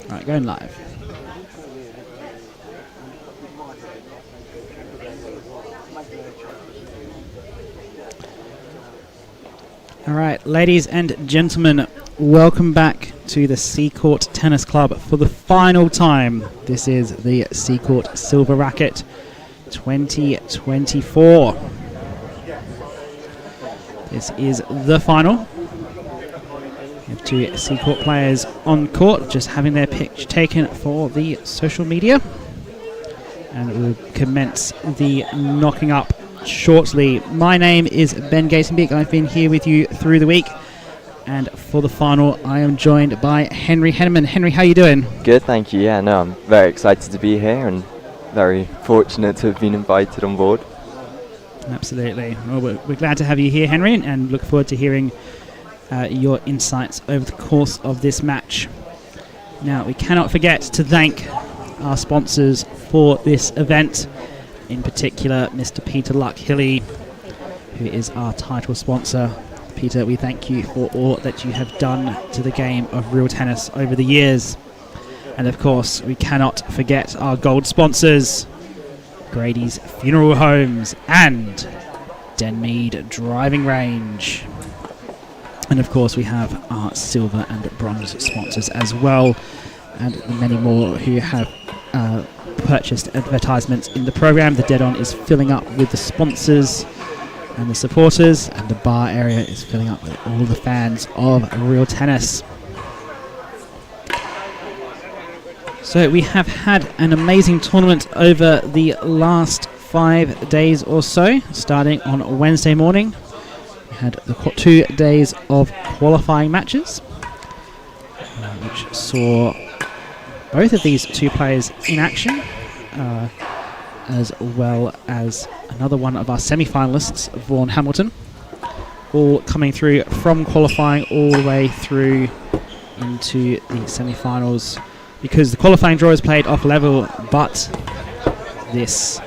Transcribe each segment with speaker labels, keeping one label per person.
Speaker 1: Right, going live. All right, ladies and gentlemen, welcome back to the Seacourt Tennis Club for the final time. This is the Seacourt Silver Racquet 2024. This is the final. We have two Seacourt players on court, just having their picture taken for the social media. And we'll commence the knocking up shortly. My name is Ben Gatenbeek. I've been here with you through the week. And for the final, I am joined by Henry Henneman. Henry, how are you doing?
Speaker 2: Good, thank you. Yeah, no, I'm very excited to be here and very fortunate to have been invited on board.
Speaker 1: Absolutely. Well, we're glad to have you here, Henry, and look forward to hearing your insights over the course of this match. Now, we cannot forget to thank our sponsors for this event, in particular Mr. Peter Luck-Hilly, who is our title sponsor. Peter, we thank you for all that you have done to the game of real tennis over the years. And of course, we cannot forget our gold sponsors, Grady's Funeral Homes and Denmead Driving Range. And of course we have our silver and bronze sponsors as well, and many more who have purchased advertisements in the program. The dead-on is filling up with the sponsors and the supporters, and the bar area is filling up with all the fans of real tennis. So we have had an amazing tournament over the last 5 days or so, starting on Wednesday morning. We had the 2 days of qualifying matches, which saw both of these two players in action, as well as another one of our semi-finalists, Vaughan Hamilton, all coming through from qualifying all the way through into the semi-finals, because the qualifying draw is played off level, but this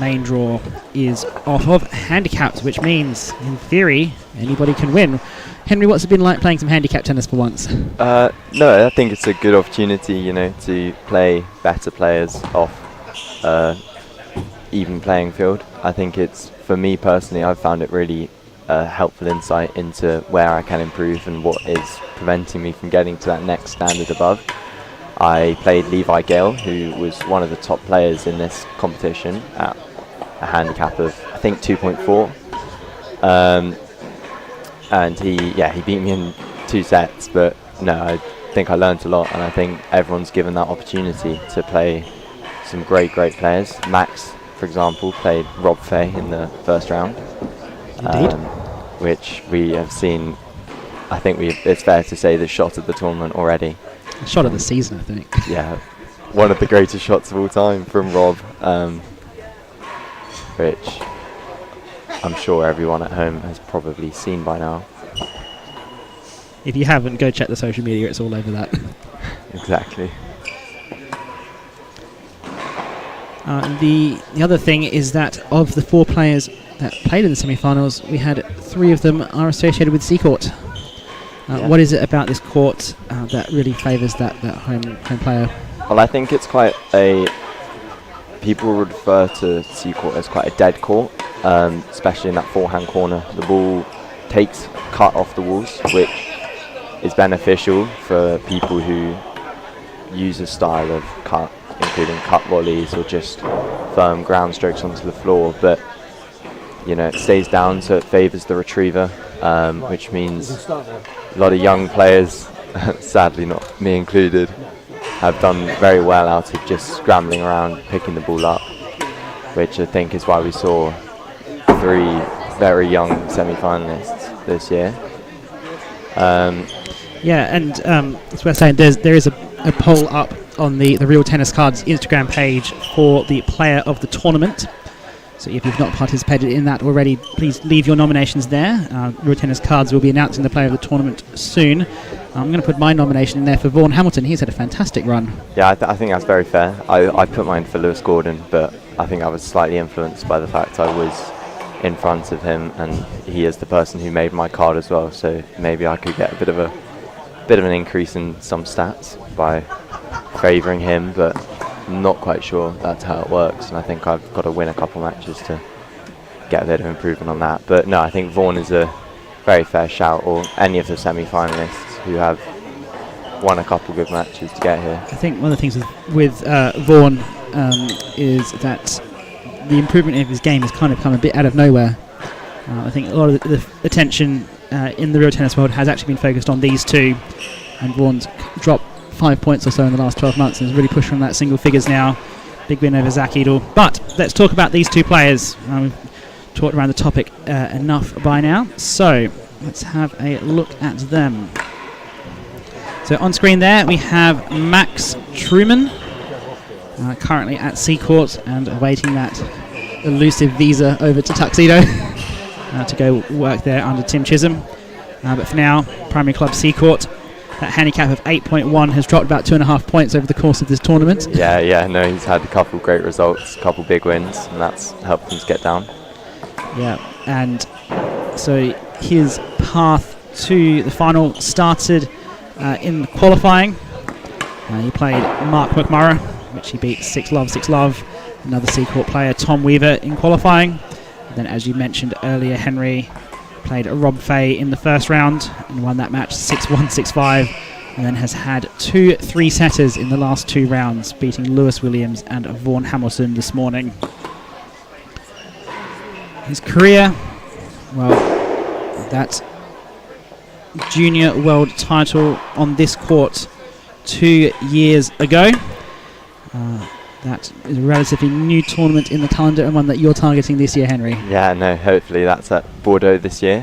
Speaker 1: main draw is off of handicaps, which means, in theory, anybody can win. Henry, what's it been like playing some handicap tennis for once?
Speaker 2: No, I think it's a good opportunity, you know, to play better players off even playing field. I think it's, for me personally, I've found it really helpful insight into where I can improve and what is preventing me from getting to that next standard above. I played Levi Gale, who was one of the top players in this competition at a handicap of, I think, 2.4. And he beat me in 2 sets, but no, I think I learned a lot, and I think everyone's given that opportunity to play some great players. Max, for example, played Rob Fay in the first round.
Speaker 1: Indeed.
Speaker 2: Which we have seen, I think it's fair to say, the shot of the tournament already.
Speaker 1: The shot of the season, I think.
Speaker 2: Yeah, one of the greatest shots of all time from Rob, which I'm sure everyone at home has probably seen by now.
Speaker 1: If you haven't, go check the social media, it's all over that.
Speaker 2: Exactly.
Speaker 1: The other thing is that of the 4 players that played in the semi-finals, we had 3 of them are associated with Seacourt.
Speaker 2: Yeah.
Speaker 1: What is it about this court that really favours that home player?
Speaker 2: Well, I think it's quite people would refer to Seacourt as quite a dead court, especially in that forehand corner. The ball takes cut off the walls, which is beneficial for people who use a style of cut, including cut volleys or just firm ground strokes onto the floor. But you know, it stays down, so it favours the retriever, which means a lot of young players, sadly not me included, have done very well out of just scrambling around, picking the ball up, which I think is why we saw 3 very young semi-finalists this year.
Speaker 1: Yeah, and it's worth saying there is a poll up on the Real Tennis Cards Instagram page for the player of the tournament. So if you've not participated in that already, please leave your nominations there. Real Tennis Cards will be announcing the player of the tournament soon. I'm going to put my nomination in there for Vaughan Hamilton. He's had a fantastic run.
Speaker 2: Yeah, I think that's very fair. I put mine for Lewis Gordon, but I think I was slightly influenced by the fact I was in front of him, and he is the person who made my card as well, so maybe I could get a bit of a bit of an increase in some stats by favouring him, but I'm not quite sure that's how it works, and I think I've got to win a couple matches to get a bit of improvement on that. But no, I think Vaughan is a very fair shout, or any of the semi-finalists who have won a couple good matches to get here.
Speaker 1: I think one of the things with Vaughan is that the improvement of his game has kind of come a bit out of nowhere. I think a lot of the attention in the real tennis world has actually been focused on these two, and Vaughan's dropped 5 points or so in the last 12 months and is really pushing on that single figures now. Big win over Zach Edel. But let's talk about these two players. We've talked around the topic enough by now, so let's have a look at them. So on screen there we have Max Trueman, currently at Seacourt and awaiting that elusive visa over to Tuxedo to go work there under Tim Chisholm. But for now, primary club Seacourt. That handicap of 8.1 has dropped about 2.5 points over the course of this tournament.
Speaker 2: Yeah, no, he's had a couple great results, a couple big wins, and that's helped him to get down.
Speaker 1: Yeah, and so his path to the final started in qualifying. He played Mark McMurray, which he beat 6-love, 6-love. Another Seacourt player, Tom Weaver, in qualifying. And then, as you mentioned earlier, Henry played Rob Fay in the first round and won that match 6-1, 6-5, and then has had 2 3-setters in the last 2 rounds, beating Lewis Williams and Vaughan Hamilton this morning. His career, well, that junior world title on this court 2 years ago. That is a relatively new tournament in the calendar, and one that you're targeting this year, Henry.
Speaker 2: Yeah, no, hopefully that's at Bordeaux this year,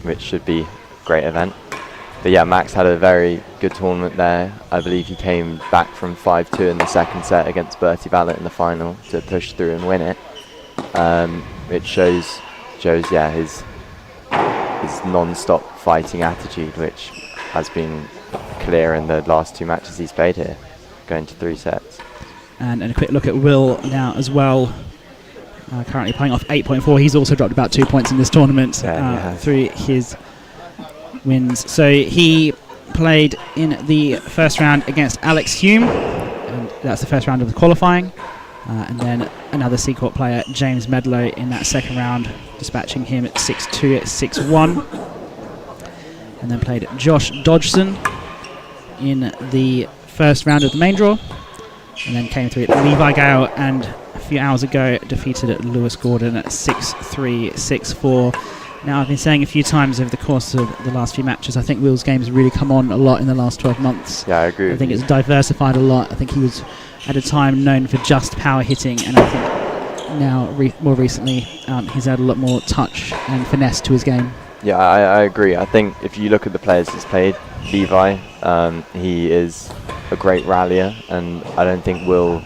Speaker 2: which should be a great event. But yeah, Max had a very good tournament there. I believe he came back from 5-2 in the second set against Bertie Vallett in the final to push through and win it. It shows yeah, his non-stop fighting attitude, which has been clear in the last 2 matches he's played here, going to 3 sets.
Speaker 1: And a quick look at Will now as well. Currently playing off 8.4. He's also dropped about 2 points in this tournament through his wins. So he played in the first round against Alex Hume, and that's the first round of the qualifying. And then another Seacourt player, James Medlow, in that second round, dispatching him at 6-2, 6-1. And then played Josh Dodgson in the first round of the main draw. And then came through Levi Gale, and a few hours ago defeated Lewis Gordon at 6-3, 6-4. Now, I've been saying a few times over the course of the last few matches, I think Will's game has really come on a lot in the last 12 months.
Speaker 2: Yeah, I agree.
Speaker 1: I think it's diversified a lot. I think he was at a time known for just power hitting, and I think now, more recently, he's had a lot more touch and finesse to his game.
Speaker 2: Yeah, I agree. I think if you look at the players he's played, Levi, he is a great rallier, and I don't think Will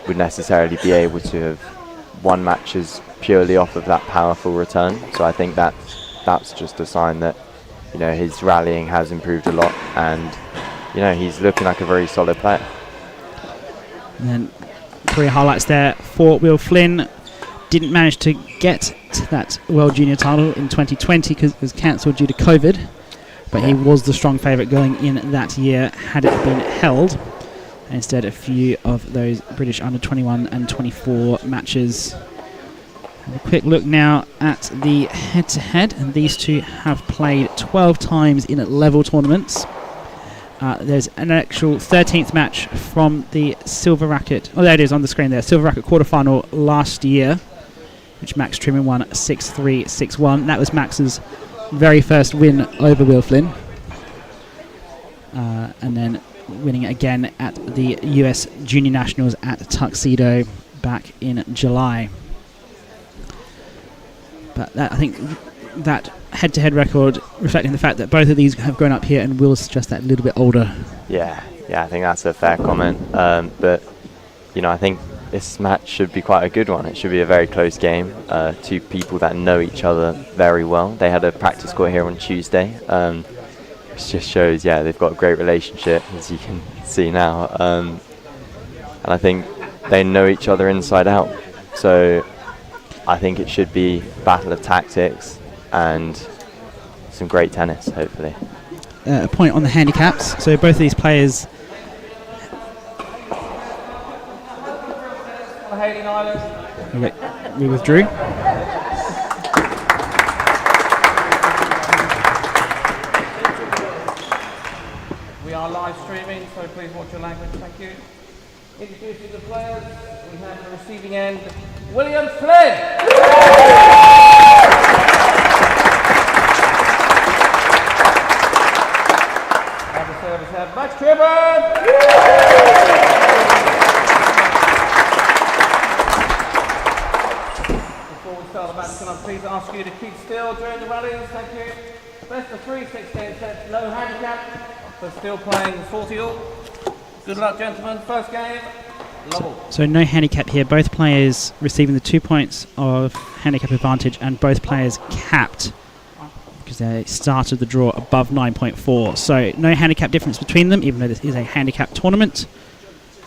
Speaker 2: would necessarily be able to have won matches purely off of that powerful return. So I think that's just a sign that, you know, his rallying has improved a lot, and, you know, he's looking like a very solid player.
Speaker 1: And then career highlights there for Will Flynn. Didn't manage to get to that World Junior title in 2020 because it was cancelled due to COVID. But he was the strong favourite going in that year had it been held. And instead, a few of those British under-21 and 24 matches. Have a quick look now at the head-to-head. And these two have played 12 times in level tournaments. There's an actual 13th match from the Silver Racquet. Oh, there it is on the screen there. Silver Racquet quarterfinal last year, which Max Trueman won 6-3, 6-1. That was Max's very first win over Will Flynn. And then winning again at the US Junior Nationals at Tuxedo back in July. But that, I think that head-to-head record reflecting the fact that both of these have grown up here and Will's just that little bit older.
Speaker 2: Yeah, I think that's a fair comment. But, you know, I think this match should be quite a good one. It should be a very close game. 2 people that know each other very well. They had a practice court here on Tuesday, which just shows, yeah, they've got a great relationship, as you can see now. And I think they know each other inside out. So I think it should be battle of tactics and some great tennis, hopefully.
Speaker 1: a point on the handicaps. So both of these players.
Speaker 3: Hayling Island.
Speaker 1: We withdrew.
Speaker 3: We are live streaming, so please watch your language. Thank you. Introducing the players, we have the receiving end, William Flynn. And the service have Max Trueman. Before we start the match, can I please ask you to keep still during the rallies? Thank you. Best of 3, 16 sets, no handicap. So still playing 40 all. Good luck, gentlemen. First game, level.
Speaker 1: So no handicap here. Both players receiving the 2 points of handicap advantage, and both players capped because they started the draw above 9.4. So no handicap difference between them, even though this is a handicap tournament.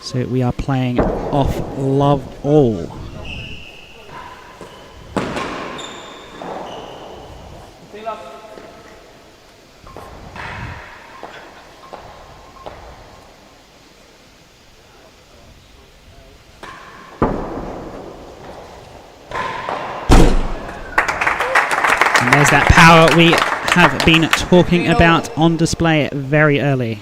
Speaker 1: So we are playing off love all. There's that power we have been talking about on display very early.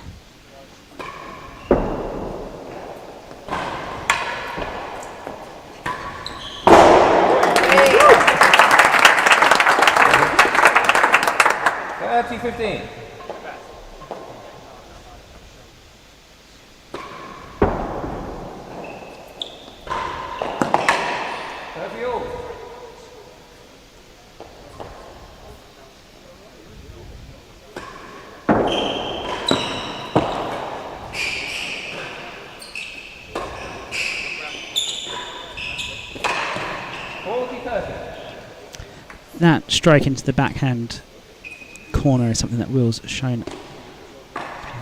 Speaker 3: T15.
Speaker 1: That strike into the backhand corner is something that Will's shown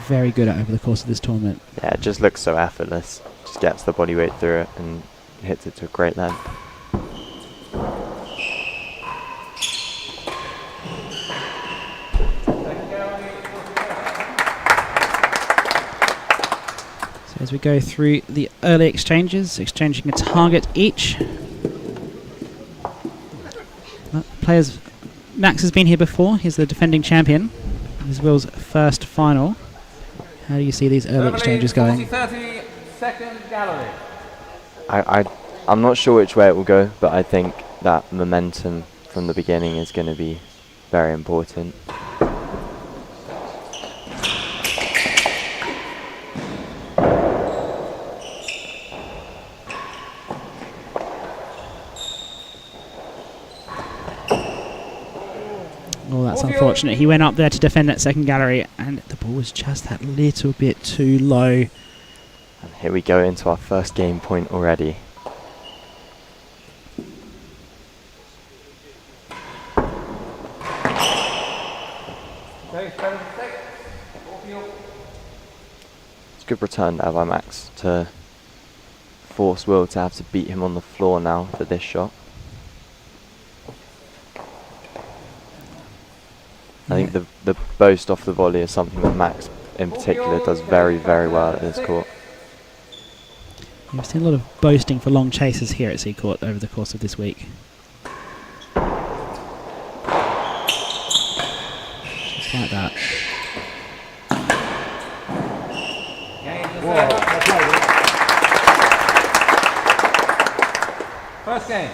Speaker 1: very good at over the course of this tournament.
Speaker 2: Yeah, it just looks so effortless. Just gets the body weight through it and hits it to a great length.
Speaker 1: So as we go through the early exchanges, exchanging a target each. Players, Max has been here before. He's the defending champion. This is Will's first final. How do you see these early exchanges going?
Speaker 3: 30 second gallery.
Speaker 2: I'm not sure which way it will go, but I think that momentum from the beginning is going to be very important.
Speaker 1: Oh, that's unfortunate. He went up there to defend that second gallery, and the ball was just that little bit too low.
Speaker 2: And here we go into our first game point already. It's a good return there by Max to force Will to have to beat him on the floor now for this shot. I think the boast off the volley is something that Max in particular does very, very well at this court.
Speaker 1: We've seen a lot of boasting for long chases here at Seacourt over the course of this week. Just like that.
Speaker 3: First game.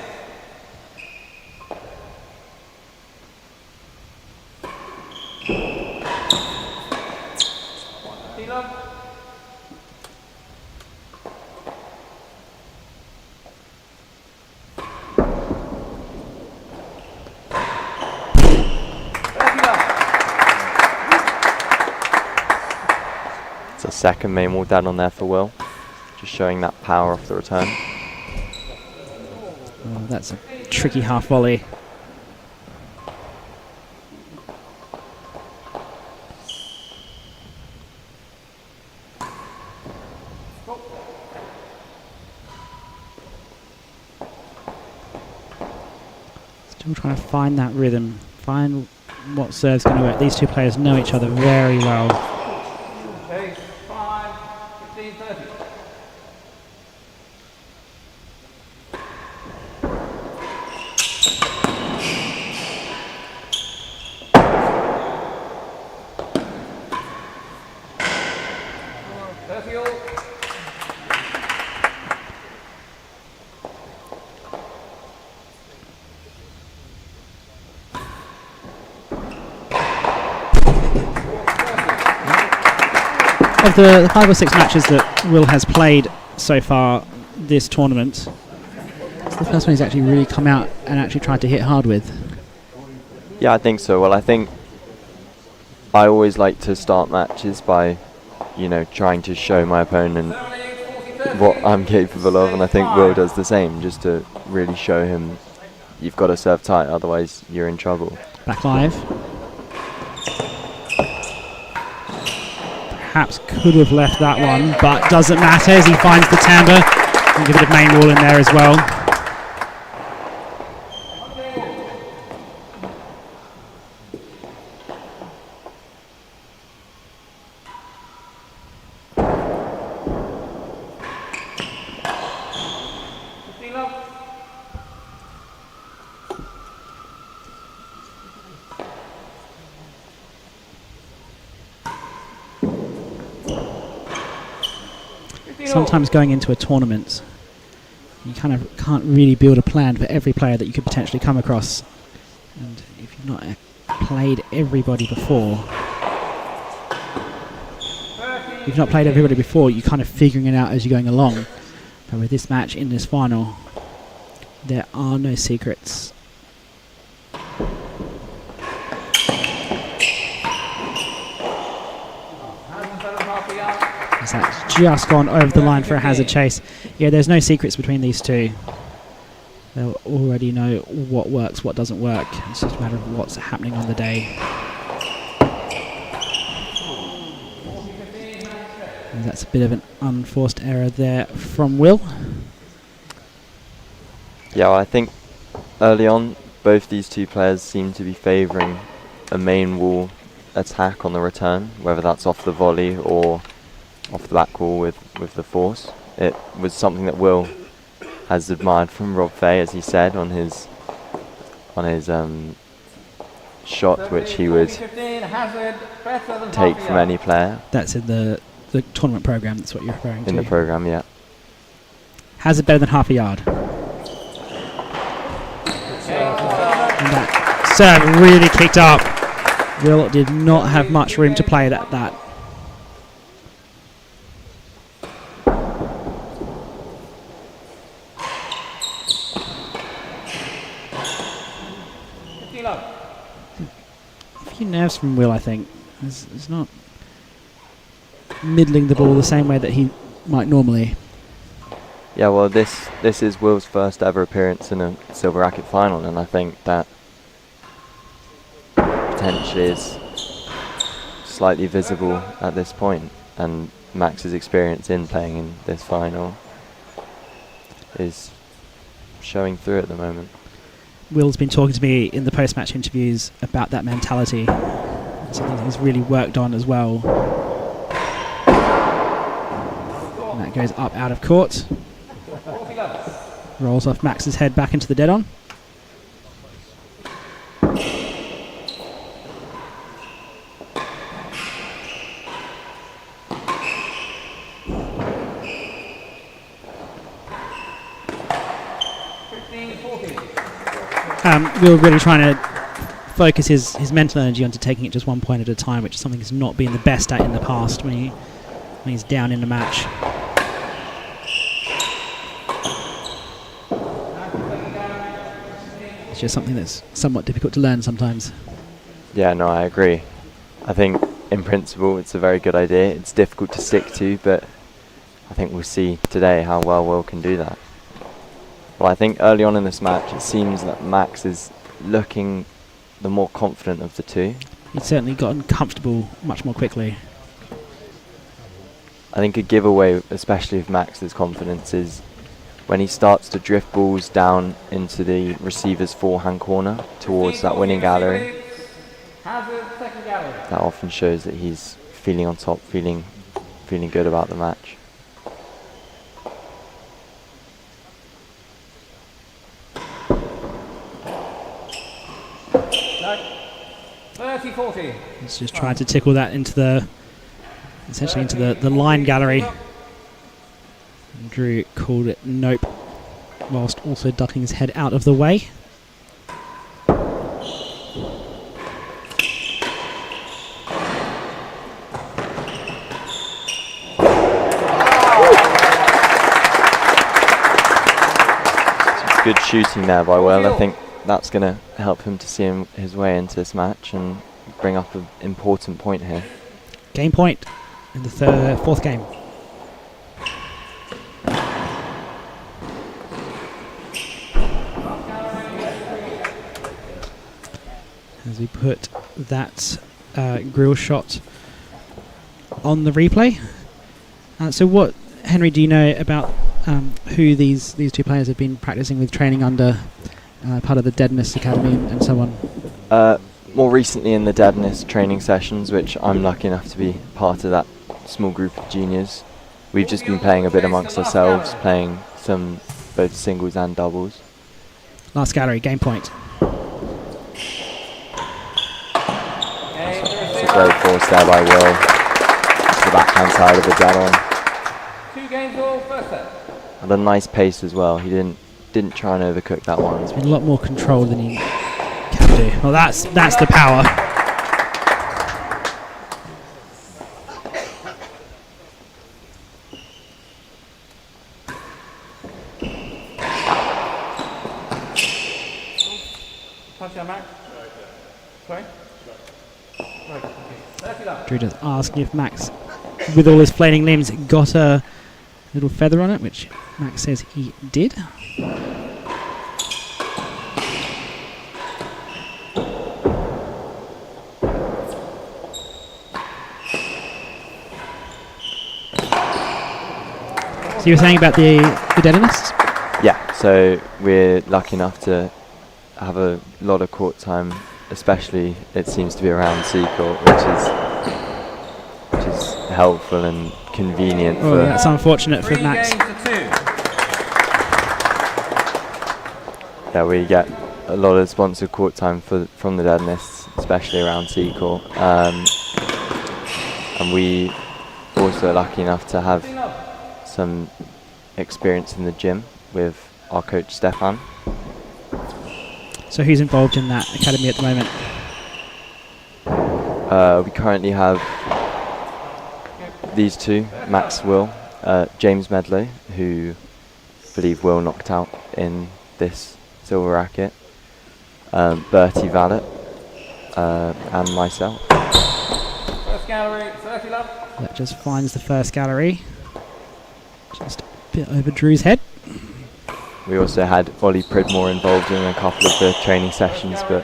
Speaker 2: It's a second main wall down on there for Will, just showing that power off the return.
Speaker 1: Oh, that's a tricky half volley. Still trying to find that rhythm, find what serve's going to work. These two players know each other very well.
Speaker 3: Okay, 5, 15, 30.
Speaker 1: Of the 5 or 6 matches that Will has played so far this tournament, it's the first one he's actually really come out and actually tried to hit hard with.
Speaker 2: Yeah, I think so. Well, I think I always like to start matches by, trying to show my opponent what I'm capable of, and I think Will does the same, just to really show him you've got to serve tight, otherwise you're in trouble.
Speaker 1: Back live. Perhaps could have left that one, but doesn't matter as he finds the timbre. And a bit of main wall in there as well. Sometimes going into a tournament, you kind of can't really build a plan for every player that you could potentially come across. And if you've not played everybody before, you're kind of figuring it out as you're going along. But with this match in this final, there are no secrets. That's just gone over the line for a hazard chase. Yeah, there's no secrets between these two. They'll already know what works, what doesn't work. It's just a matter of what's happening on the day. And that's a bit of an unforced error there from Will.
Speaker 2: Yeah, well, I think early on, both these two players seem to be favouring a main wall attack on the return, whether that's off the volley or off the back wall with the force. It was something that Will has admired from Rob Fay, as he said on his shot, which he would take from any player.
Speaker 1: That's in the tournament program. That's what you're referring to.
Speaker 2: In the program, yeah.
Speaker 1: Hazard better than half a yard. And that serve really kicked up. Will did not have much room to play at that. A few nerves from Will, I think. He's not middling the ball the same way that he might normally.
Speaker 2: Yeah, well, this is Will's first ever appearance in a Silver Racquet final, and I think that potentially is slightly visible at this point, and Max's experience in playing in this final is showing through at the moment.
Speaker 1: Will's been talking to me in the post-match interviews about that mentality. Something he's really worked on as well. And that goes up out of court. Rolls off Max's head back into the dead-on. We're really trying to focus his mental energy onto taking it just one point at a time, which is something he's not been the best at in the past when he's down in the match. It's just something that's somewhat difficult to learn sometimes.
Speaker 2: Yeah, no, I agree. I think in principle it's a very good idea. It's difficult to stick to, but I think we'll see today how well Will can do that. Well, I think early on in this match, it seems that Max is looking the more confident of the two.
Speaker 1: He's certainly gotten comfortable much more quickly.
Speaker 2: I think a giveaway, especially of Max's confidence, is when he starts to drift balls down into the receiver's forehand corner towards that winning gallery.
Speaker 3: Hazard, second gallery.
Speaker 2: That often shows that he's feeling on top, feeling good about the match.
Speaker 3: No. 30-40.
Speaker 1: He's just trying to tickle that into the, essentially into the line gallery. And Drew called it nope, whilst also ducking his head out of the way.
Speaker 2: Good shooting there by Will. I think that's going to help him to see his way into this match and bring up an important point here.
Speaker 1: Game point in the fourth game. As we put that grill shot on the replay. So what, Henry, do you know about who these two players have been practicing with, training under, part of the Deadness Academy and so on?
Speaker 2: More recently in the Deadness training sessions, which I'm lucky enough to be part of that small group of juniors. We've just been playing a bit amongst ourselves, playing some both singles and doubles.
Speaker 1: Last gallery, game point.
Speaker 2: It's a great force there by Will. To the backhand side of the dead on.
Speaker 3: 2 games all, first set.
Speaker 2: And a nice pace as well. He didn't try and overcook that one.
Speaker 1: It's been a lot more control than he can do. Well, that's the power.
Speaker 3: Punch your Max. Sorry? Right, okay. 30 love.
Speaker 1: Drew just asking if Max, with all his flailing limbs, got a little feather on it, which Max says he did. So you were saying about the Deadnists?
Speaker 2: Yeah, so we're lucky enough to have a lot of court time, especially it seems to be around Seacourt, which is helpful and convenient.
Speaker 1: Oh, that's unfortunate for Max.
Speaker 3: 3 games to 2.
Speaker 2: Yeah, we get a lot of sponsored court time from the Deadnists, especially around Seacourt. And we also are lucky enough to have some experience in the gym with our coach Stefan.
Speaker 1: So who's involved in that academy at the moment?
Speaker 2: We currently have these two, Max Will, James Medlow, who I believe Will knocked out in this silver racket, Bertie Vallet, and myself.
Speaker 3: First gallery, 30 love.
Speaker 1: That just finds the first gallery. Just a bit over Drew's head.
Speaker 2: We also had Ollie Pridmore involved in a couple of the training sessions, but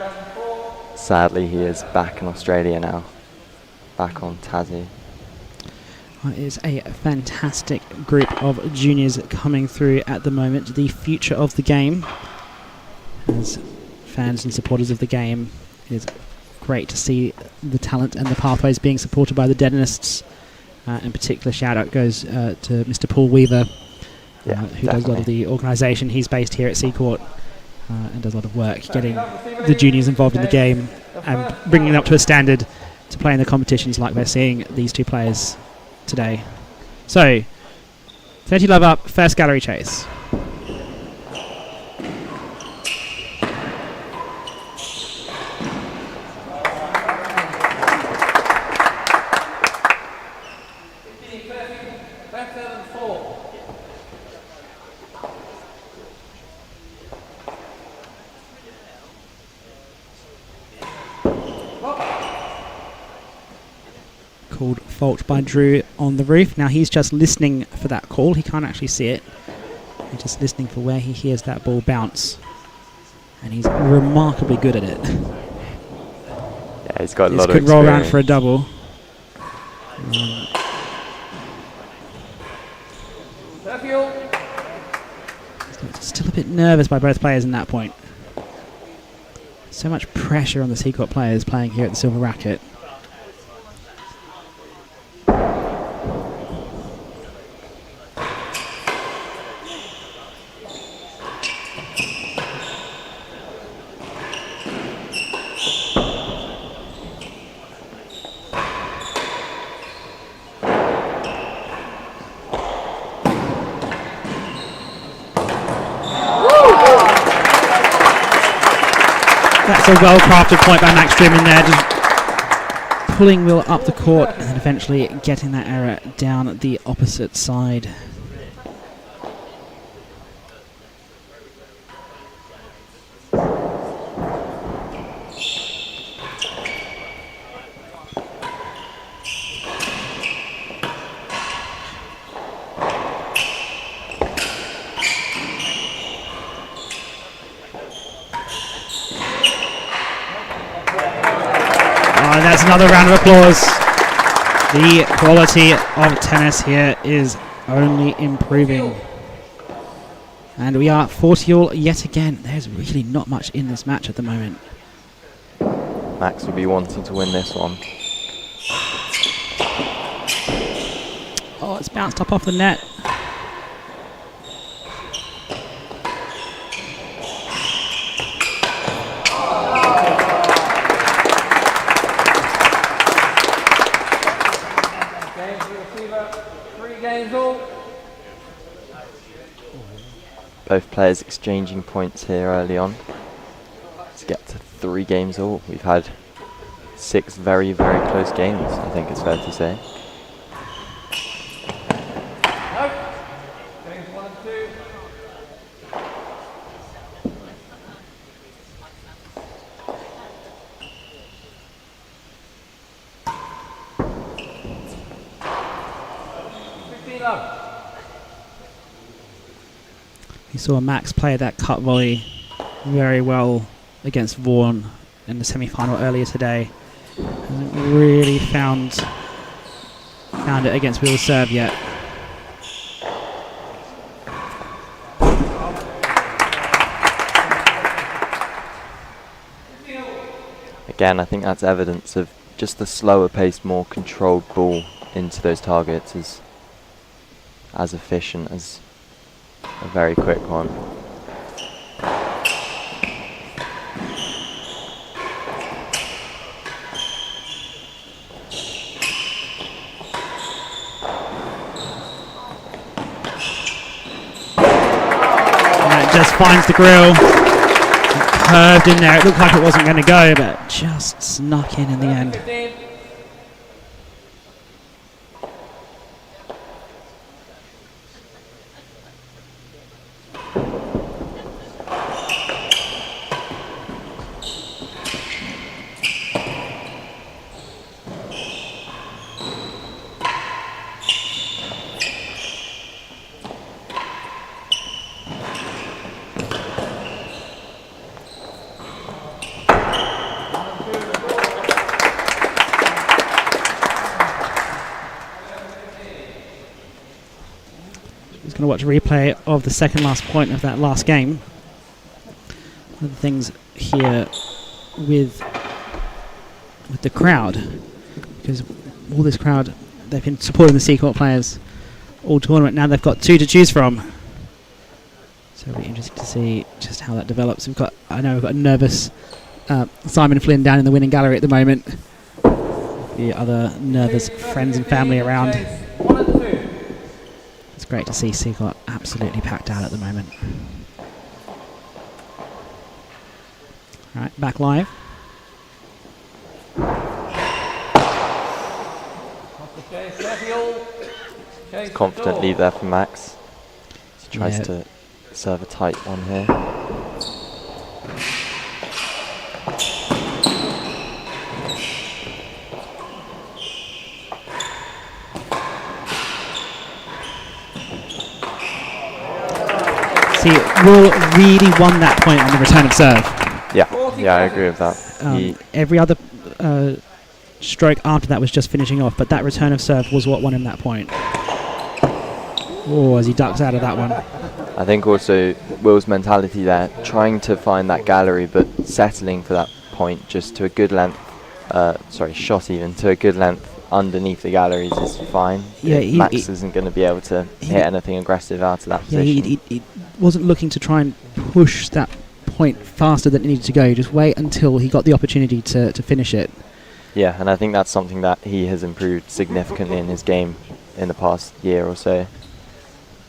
Speaker 2: sadly he is back in Australia now, back on Tassie.
Speaker 1: It is a fantastic group of juniors coming through at the moment. The future of the game. As fans and supporters of the game, it is great to see the talent and the pathways being supported by the Deadnists. In particular, shout out goes to Mr. Paul Weaver, who does a lot of the organisation. He's based here at Seacourt and does a lot of work getting the juniors involved in the game and bringing them up to a standard to play in the competitions like we're seeing these two players today. So, 30 love up, first gallery chase. Called fault by Drew on the roof. Now he's just listening for that call. He can't actually see it. He's just listening for where he hears that ball bounce. And he's remarkably good at it.
Speaker 2: Yeah, he's got a lot of experience. This
Speaker 1: could roll around for a double. Still a bit nervous by both players in that point. So much pressure on the Seacourt players playing here at the Silver Racquet. That's a well-crafted point by Max Trueman there, just pulling Will up the court and then eventually getting that error down the opposite side. That's another round of applause. The quality of tennis here is only improving. And we are 40-all yet again. There's really not much in this match at the moment.
Speaker 2: Max will be wanting to win this one.
Speaker 1: Oh, it's bounced up off the net.
Speaker 2: Both players exchanging points here early on to get to 3 games all. We've had 6 very, very close games, I think it's fair to say.
Speaker 3: Games 1 and 2.
Speaker 1: You saw Max play that cut volley very well against Vaughan in the semi-final earlier today. Hasn't really found it against Will's serve yet.
Speaker 2: Again, I think that's evidence of just the slower paced, more controlled ball into those targets is as efficient as a very quick one.
Speaker 1: And it just finds the grill. Curved in there. It looked like it wasn't going to go, but just snuck in the end. Going to watch a replay of the second last point of that last game. One of the things here with the crowd, because all this crowd, they've been supporting the Seacourt players all tournament. Now they've got 2 to choose from. So it'll be interesting to see just how that develops. I know we've got a nervous Simon Flynn down in the winning gallery at the moment. The other nervous friends and family around. It's great to see Seacourt absolutely packed out at the moment. All right, back live.
Speaker 2: Confident lead there from Max. He tries to serve a tight one here.
Speaker 1: Will really won that point on the return of serve.
Speaker 2: Yeah, I agree with that.
Speaker 1: Every other stroke after that was just finishing off, but that return of serve was what won him that point. Oh, as he ducks out of that one.
Speaker 2: I think also Will's mentality there, trying to find that gallery, but settling for that point just to a good length, shot even, to a good length underneath the galleries is fine.
Speaker 1: Yeah,
Speaker 2: Max isn't going to be able to hit anything aggressive out of that position.
Speaker 1: He wasn't looking to try and push that point faster than it needed to go. Just wait until he got the opportunity to finish it.
Speaker 2: Yeah, and I think that's something that he has improved significantly in his game in the past year or so.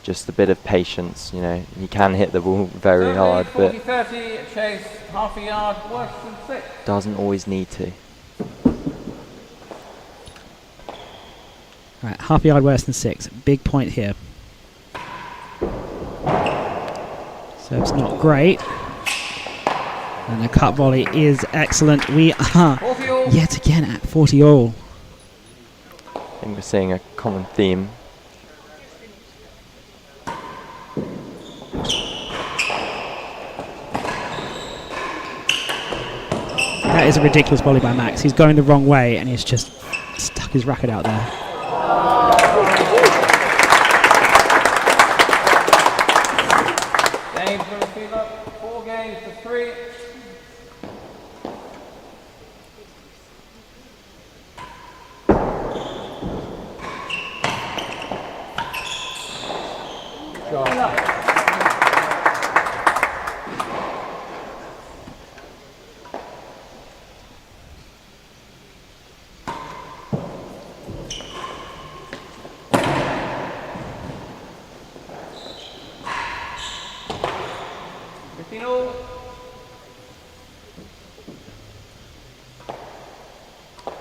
Speaker 2: Just a bit of patience, you know. He can hit the ball very hard, but
Speaker 3: 40-30, chase half a yard worse than 6.
Speaker 2: Doesn't always need to.
Speaker 1: Right, half a yard worse than 6. Big point here. Serve's not great. And the cut volley is excellent. We are yet again at 40 all.
Speaker 2: I think we're seeing a common theme.
Speaker 1: That is a ridiculous volley by Max. He's going the wrong way and he's just stuck his racket out there.
Speaker 3: Games for receiver, 4 games to 3.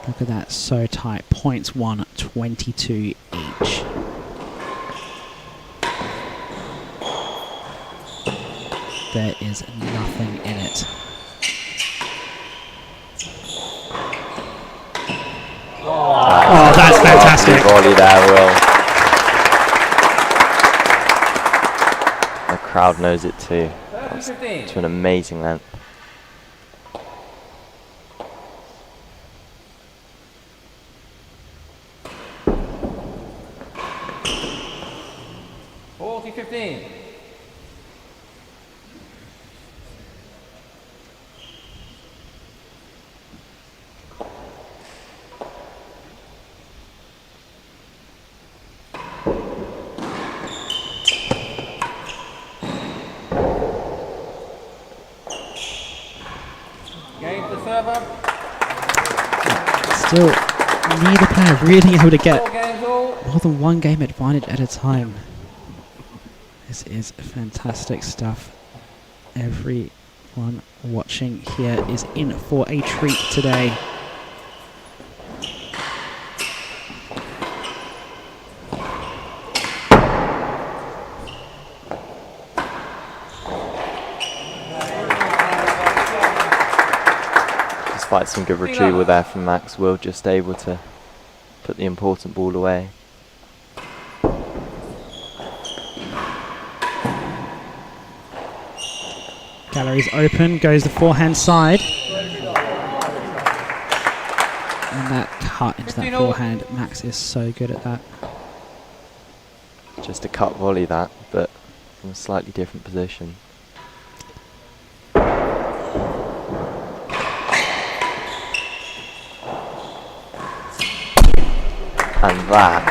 Speaker 1: Look at that, so tight. Points won, 22 each. There is nothing in it. Oh, that's fantastic.
Speaker 2: Good volley there, Will. The crowd knows it too. That's to an amazing length.
Speaker 1: Still, neither player really able to get more than one game advantage at a time. This is fantastic stuff. Everyone watching here is in for a treat today.
Speaker 2: Despite some good retrieval there from Max, Will just able to put the important ball away.
Speaker 1: Gallery's open, goes the forehand side. And that cut into that forehand. Max is so good at that.
Speaker 2: Just a cut volley that, but from a slightly different position. And that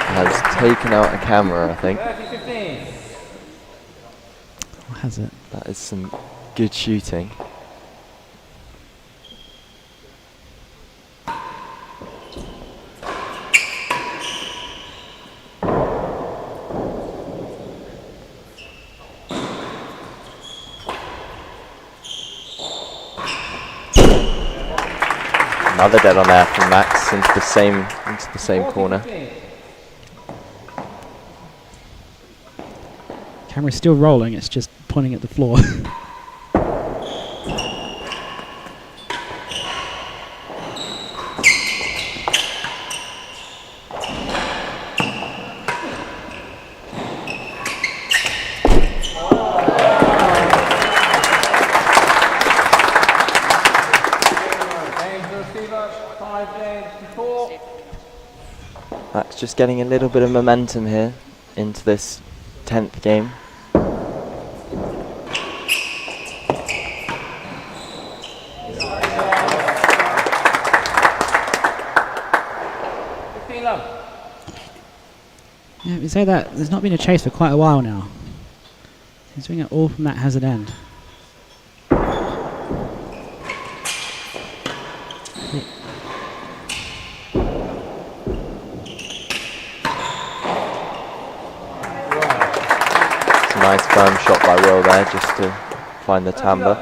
Speaker 2: has taken out a camera, I think.
Speaker 1: Or has it?
Speaker 2: That is some good shooting. Another dead on there from Max into the same corner.
Speaker 1: Camera's still rolling, it's just pointing at the floor.
Speaker 2: Max just getting a little bit of momentum here. into this 10th game.
Speaker 1: Yeah, we say that there's not been a chase for quite a while now. He's doing it all from that hazard end.
Speaker 2: It's a nice firm shot by Will there, just to find the timbre.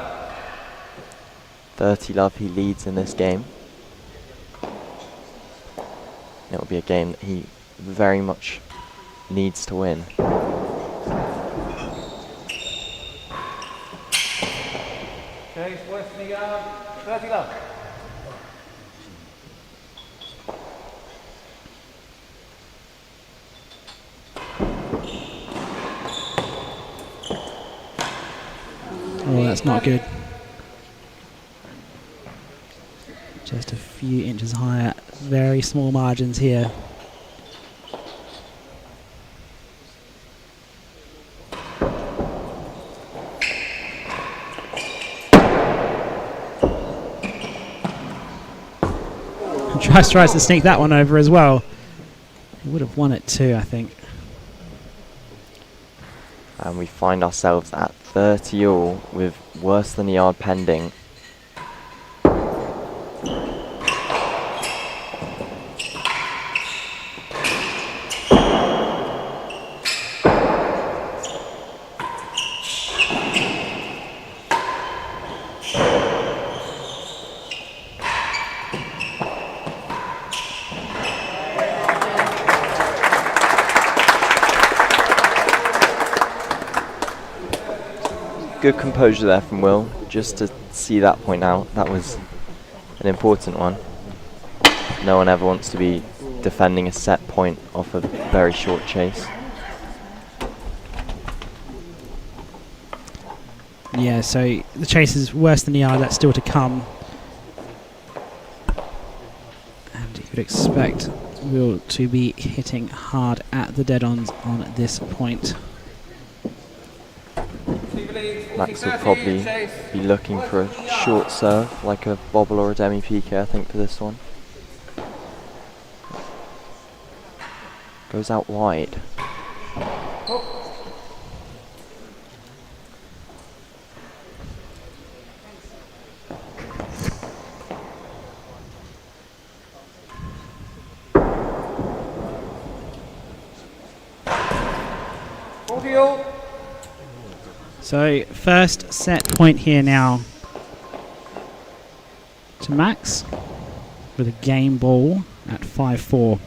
Speaker 2: 30 love, he leads in this game. It will be a game that he very much needs to win.
Speaker 3: Chase, Western yard, 30 love.
Speaker 1: Oh, that's not good. Just a few inches higher. Very small margins here. Tries to sneak that one over as well. He would have won it too, I think.
Speaker 2: And we find ourselves at 30 all with worse than a yard pending. Good composure there from Will, just to see that point out. That was an important one. No one ever wants to be defending a set point off a very short chase.
Speaker 1: Yeah, so the chase is worse than the yard. That's still to come. And you would expect Will to be hitting hard at the dead-ons on this point.
Speaker 2: Max will probably be looking for a short serve, like a bobble or a demi-piqué, I think, for this one. Goes out wide.
Speaker 1: So first set point here now to Max with a game ball at 5-4.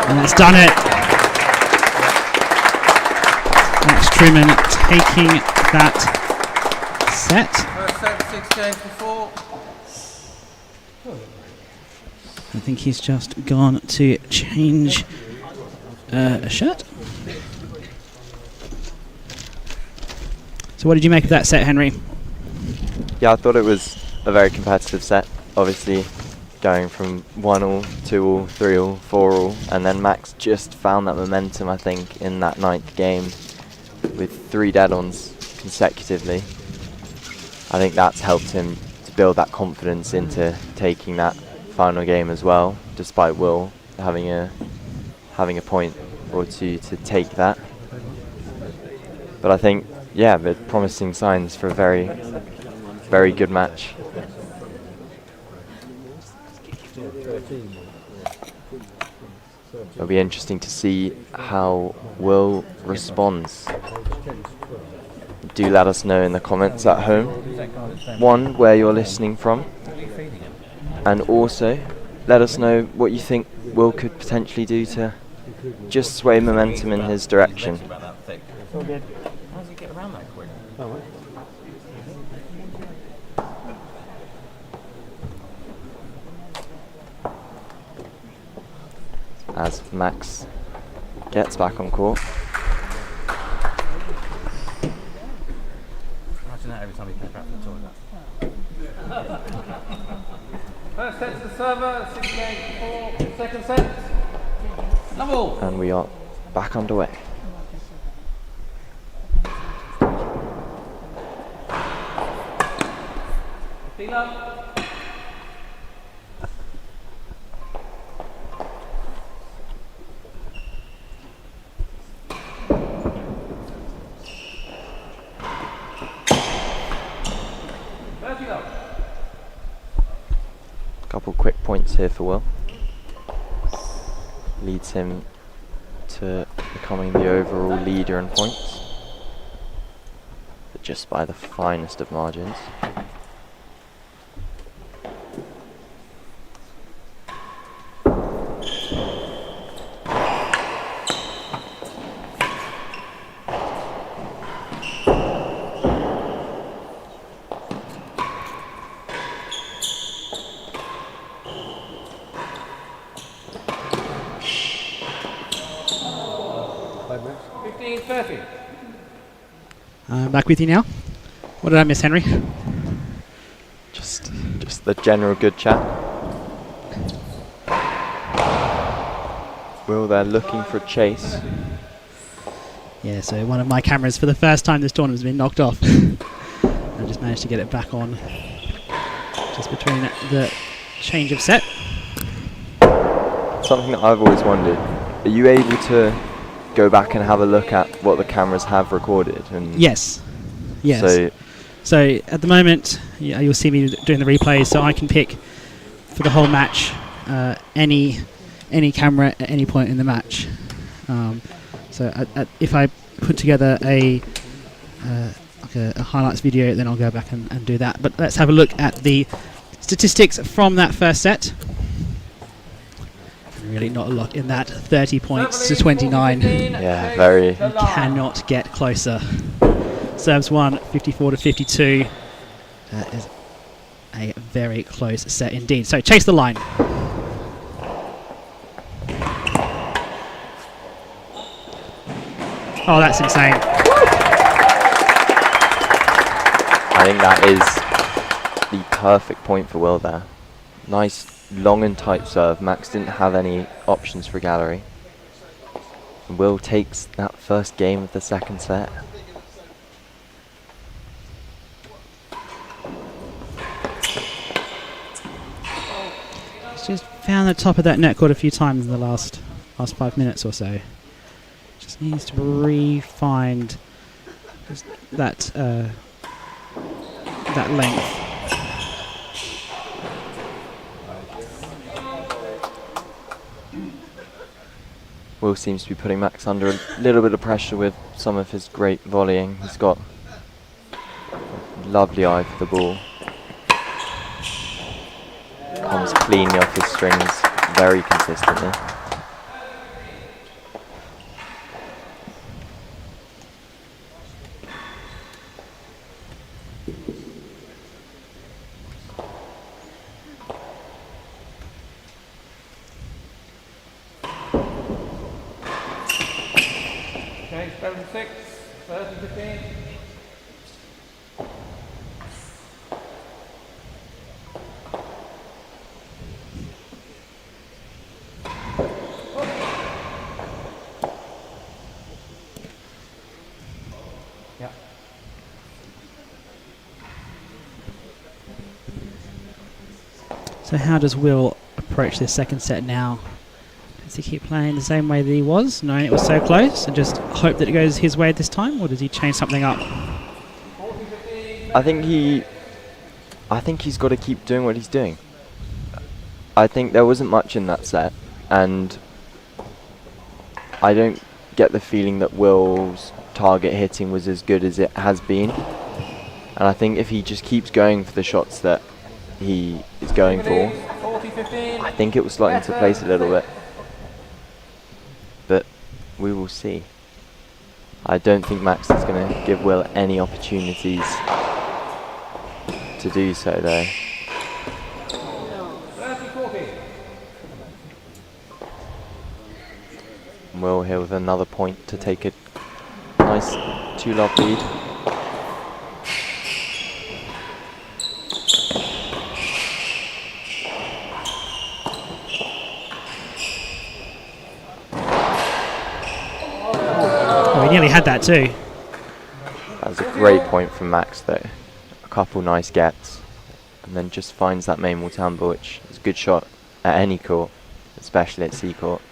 Speaker 1: And that's done it. Max Trueman taking that set.
Speaker 3: First set, 6 games to 4.
Speaker 1: I think he's just gone to change a shirt. So what did you make of that set, Henry?
Speaker 2: Yeah, I thought it was a very competitive set. Obviously, going from 1 all, 2 all, 3 all, 4 all, and then Max just found that momentum, I think, in that 9th game with 3 dead-ons consecutively. I think that's helped him to build that confidence into taking that final game as well, despite Will having a point or two to take that. But I think, yeah, they're promising signs for a very, very good match. It'll be interesting to see how Will responds. Do let us know in the comments at home, one, where you're listening from, and also let us know what you think Will could potentially do to just sway momentum in his direction.
Speaker 3: How does he get around that quick?
Speaker 2: As Max gets back on court.
Speaker 3: set to the server, 6 games for second set. Love all.
Speaker 2: And we are back underway.
Speaker 3: Dealer.
Speaker 2: Couple quick points here for Will. Leads him to becoming the overall leader in points, but just by the finest of margins.
Speaker 1: Back with you now. What did I miss, Henry?
Speaker 2: Just the general good chat. Will, they're looking for a chase.
Speaker 1: Yeah, so one of my cameras for the first time this tournament has been knocked off. I just managed to get it back on just between the change of set.
Speaker 2: Something that I've always wondered, are you able to go back and have a look at what the cameras have recorded? And
Speaker 1: Yes. So at the moment, you'll see me doing the replays, so I can pick for the whole match any camera at any point in the match. If I put together a highlights video, then I'll go back and do that. But let's have a look at the statistics from that first set. Really not a lot in that. 30 points to 29.
Speaker 2: yeah, very.
Speaker 1: You cannot get closer. Serves 1, 54 to 52. That is a very close set indeed. So chase the line. Oh, that's insane.
Speaker 2: I think that is the perfect point for Will there. Nice long and tight serve. Max didn't have any options for gallery. Will takes that first game of the second set.
Speaker 1: He's just found the top of that net cord a few times in the last 5 minutes or so. Just needs to re-find that length.
Speaker 2: Will seems to be putting Max under a little bit of pressure with some of his great volleying. He's got a lovely eye for the ball. Comes cleanly off his strings very consistently.
Speaker 3: Okay, 7-6, 30-15. Yeah.
Speaker 1: So how does Will approach this second set now? Does he keep playing the same way that he was, knowing it was so close, and just hope that it goes his way this time, or does he change something up?
Speaker 2: I think he's got to keep doing what he's doing. I think there wasn't much in that set, and I don't get the feeling that Will's target hitting was as good as it has been. And I think if he just keeps going for the shots that he is going for, I think it will slot into place a little bit. But we will see. I don't think Max is going to give Will any opportunities to do so, though.
Speaker 3: 30-40.
Speaker 2: Will here with another point to take a nice 2-love lead.
Speaker 1: that too.
Speaker 2: That was a great point from Max though. A couple nice gets, and then just finds that main wall tumble, which is a good shot at any court, especially at Seacourt.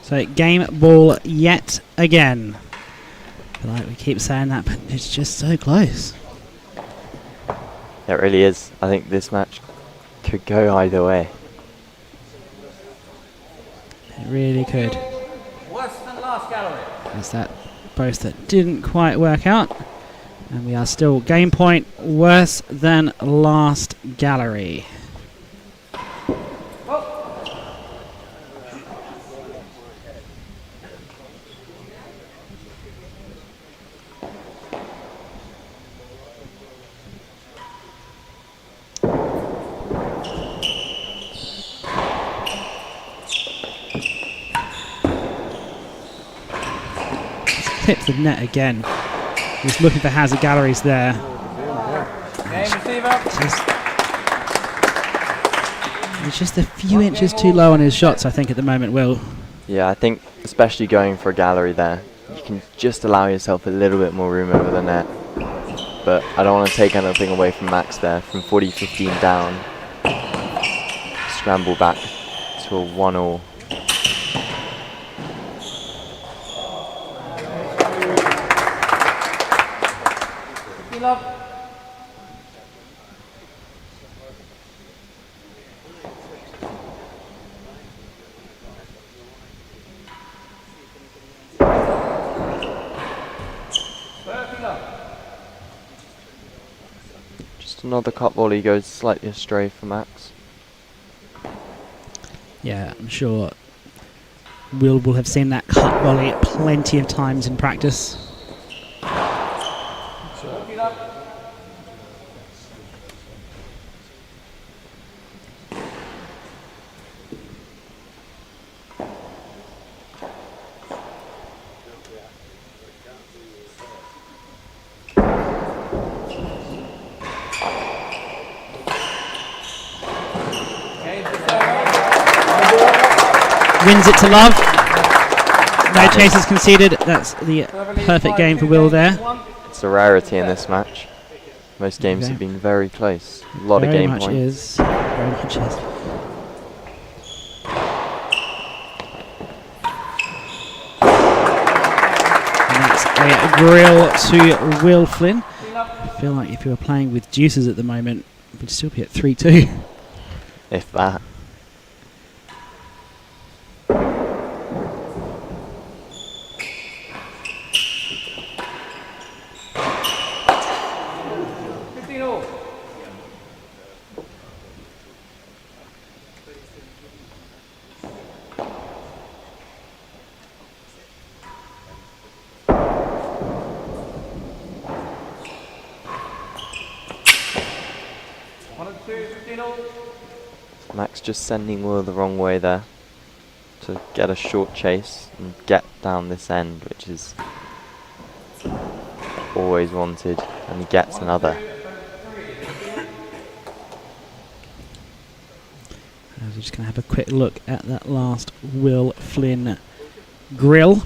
Speaker 1: So game ball yet again. I feel like we keep saying that, but it's just so close.
Speaker 2: It really is. I think this match could go either way.
Speaker 1: It really could.
Speaker 3: Worse than last gallery.
Speaker 1: There's that both that didn't quite work out. And we are still game point worse than last gallery. Tips the net again. He's looking for hazard galleries there.
Speaker 3: Game receiver.
Speaker 1: He's just a few inches too low on his shots, I think, at the moment, Will.
Speaker 2: Yeah, I think especially going for a gallery there, you can just allow yourself a little bit more room over the net. But I don't want to take anything away from Max there. From 40-15 down, scramble back to a 1-all. Just another cut volley goes slightly astray for Max.
Speaker 1: Yeah, I'm sure Will have seen that cut volley plenty of times in practice. Wins it to love. No chases conceded. That's the perfect game for Will there.
Speaker 2: It's a rarity in this match. Most games have been very close. A lot of game points.
Speaker 1: Very much is. And that's a grill to Will Flynn. I feel like if you were playing with deuces at the moment, we'd still be at 3-2.
Speaker 2: If that. Max just sending Will the wrong way there to get a short chase and get down this end, which is always wanted, and he gets another.
Speaker 1: We're just going to have a quick look at that last Will Flynn grill.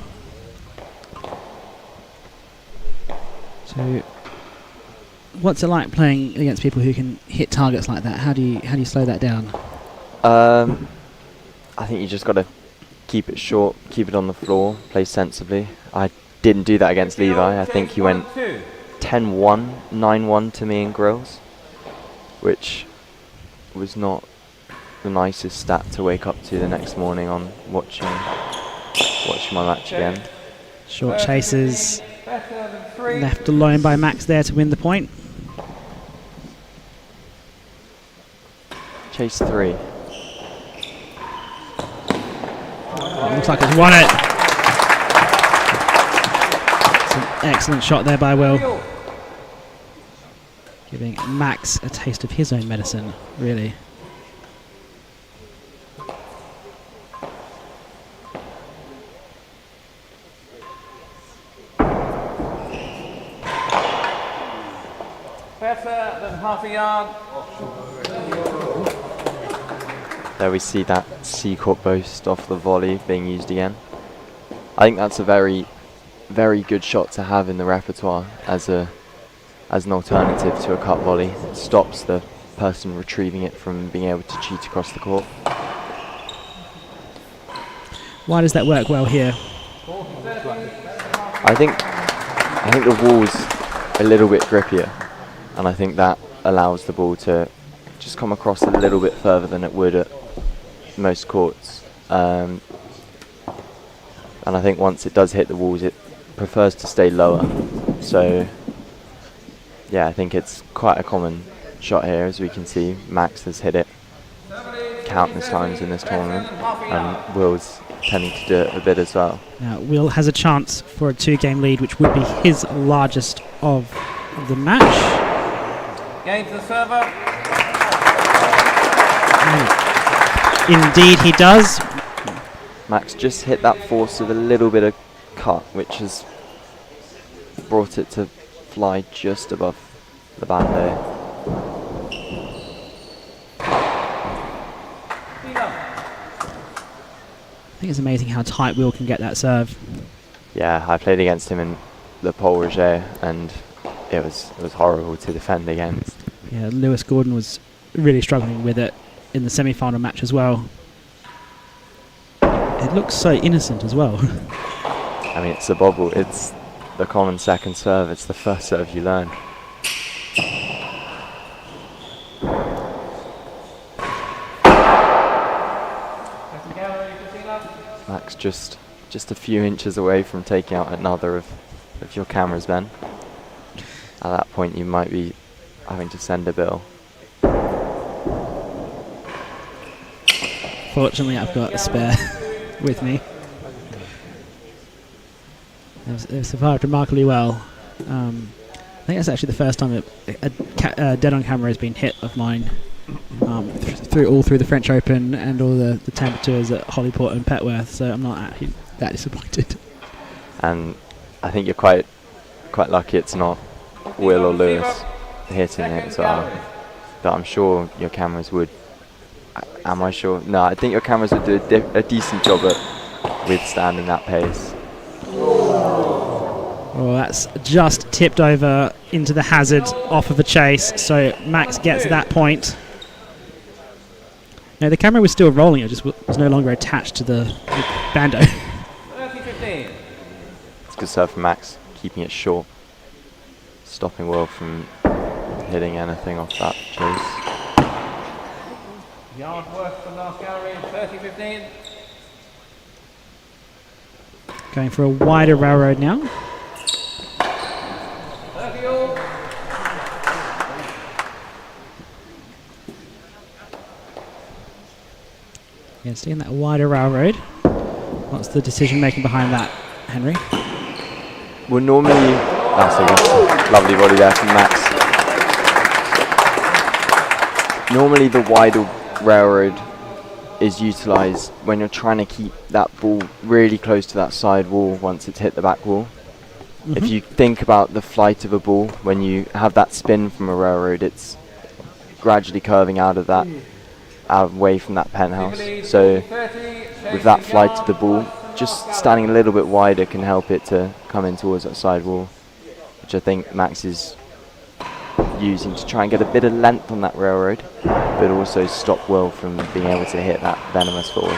Speaker 1: So, what's it like playing against people who can hit targets like that? How do you slow that down?
Speaker 2: I think you just got to keep it short, keep it on the floor, play sensibly. I didn't do that against Levi. I think he went 10-1, 9-1 to me in grills, which was not the nicest stat to wake up to the next morning on watching my match again.
Speaker 1: Short chases, left alone by Max there to win the point.
Speaker 2: Chase 3.
Speaker 1: Looks like it's won it. It's an excellent shot there by Will. Giving Max a taste of his own medicine, really.
Speaker 3: better than half a yard.
Speaker 2: There we see that Seacourt boast off the volley being used again. I think that's a very, very good shot to have in the repertoire as an alternative to a cut volley. It stops the person retrieving it from being able to cheat across the court.
Speaker 1: Why does that work well here?
Speaker 2: I think the wall's a little bit grippier, and I think that allows the ball to just come across a little bit further than it would at most courts. And I think once it does hit the walls, it prefers to stay lower. So yeah, I think it's quite a common shot here. As we can see, Max has hit it countless times in this tournament, and Will's tending to do it a bit as well.
Speaker 1: Now, Will has a chance for a 2-game lead, which would be his largest of the match.
Speaker 3: Game to the server.
Speaker 1: Indeed, he does.
Speaker 2: Max just hit that force with a little bit of cut, which has brought it to fly just above the band there.
Speaker 1: I think it's amazing how tight Will can get that serve.
Speaker 2: Yeah, I played against him in the Paul Roger, and it was horrible to defend against.
Speaker 1: Yeah, Lewis Gordon was really struggling with it in the semi-final match as well. It looks so innocent as well.
Speaker 2: I mean, it's a bobble. It's the common second serve. It's the first serve you learn. Max just a few inches away from taking out another of your cameras, Ben. At that point, you might be having to send a bill.
Speaker 1: Fortunately, I've got a spare with me. They've survived remarkably well. I think that's actually the first time a dead-on camera has been hit of mine. Through the French Open and all the temperatures at Hollyport and Petworth, so I'm not actually that disappointed.
Speaker 2: And I think you're quite lucky it's not Will or Lewis hitting it as well. But I'm sure your cameras would. Am I sure? No, I think your cameras would do a decent job at withstanding that pace.
Speaker 1: Oh, that's just tipped over into the hazard off of the chase, so Max gets that point. No, the camera was still rolling, it just was no longer attached to the bando.
Speaker 3: 30-15.
Speaker 2: It's good serve from Max, keeping it short, stopping Will from hitting anything off that chase.
Speaker 3: Yard worth from last gallery, 30-15.
Speaker 1: Going for a wider railroad now.
Speaker 3: 30 all.
Speaker 1: Yeah, staying that wider railroad. What's the decision making behind that, Henry?
Speaker 2: Well, normally, that's a good, lovely volley there from Max. Normally the wider railroad is utilised when you're trying to keep that ball really close to that side wall once it's hit the back wall. If you think about the flight of a ball, when you have that spin from a railroad, it's gradually curving out of that, away from that penthouse. So with that flight of the ball, just standing a little bit wider can help it to come in towards that side wall, which I think Max is using to try and get a bit of length on that railroad, but also stop Will from being able to hit that venomous force.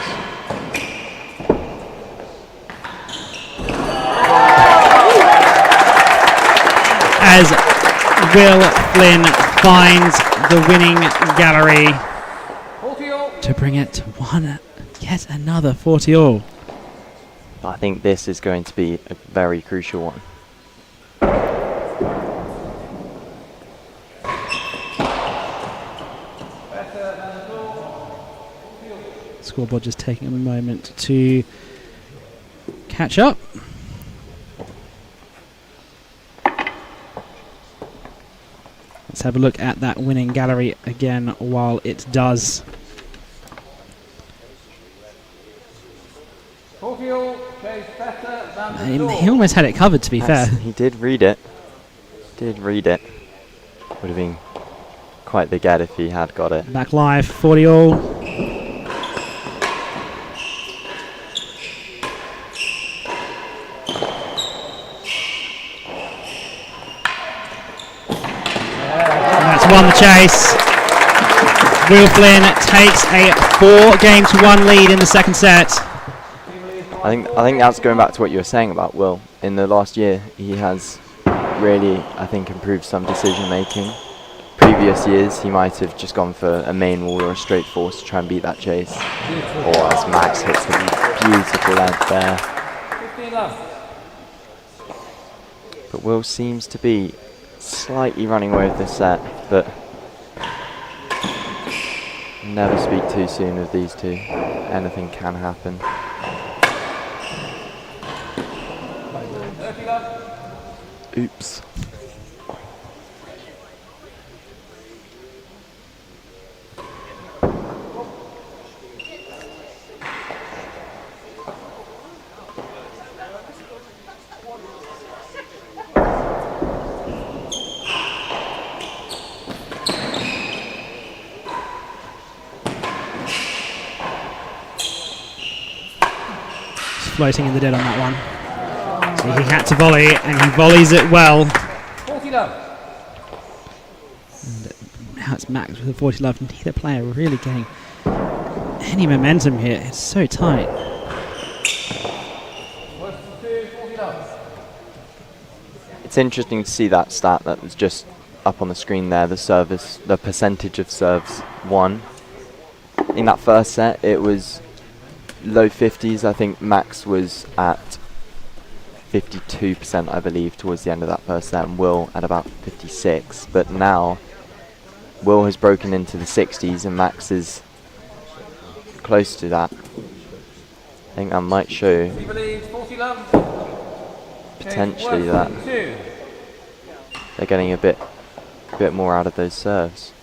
Speaker 1: As Will Flynn finds the winning gallery to bring it to yet another 40 all.
Speaker 2: I think this is going to be a very crucial one.
Speaker 1: Scoreboard just taking a moment to catch up. Let's have a look at that winning gallery again while it does. He almost had it covered, to be fair.
Speaker 2: He did read it. Would have been quite the get if he had got it.
Speaker 1: Back live, 40 all. And that's won the chase. Will Flynn takes a 4-game-to-1 lead in the second set.
Speaker 2: I think that's going back to what you were saying about Will. In the last year, he has really, I think, improved some decision making. Previous years, he might have just gone for a main wall or a straight force to try and beat that chase. Or as Max hits the beautiful length there. But Will seems to be slightly running away with this set, but never speak too soon of these two. Anything can happen. Oops.
Speaker 1: Floating in the dead on that one. So he had to volley, and he volleys it well.
Speaker 3: 40 love.
Speaker 1: And now it's Max with a 40 love. Neither player really getting any momentum here. It's so tight.
Speaker 2: It's interesting to see that stat that was just up on the screen there, the percentage of serves won. In that first set, it was low 50s. I think Max was at 52%, I believe, towards the end of that first set, and Will at about 56. But now, Will has broken into the 60s, and Max is close to that. I think that might show potentially that they're getting a bit more out of those serves.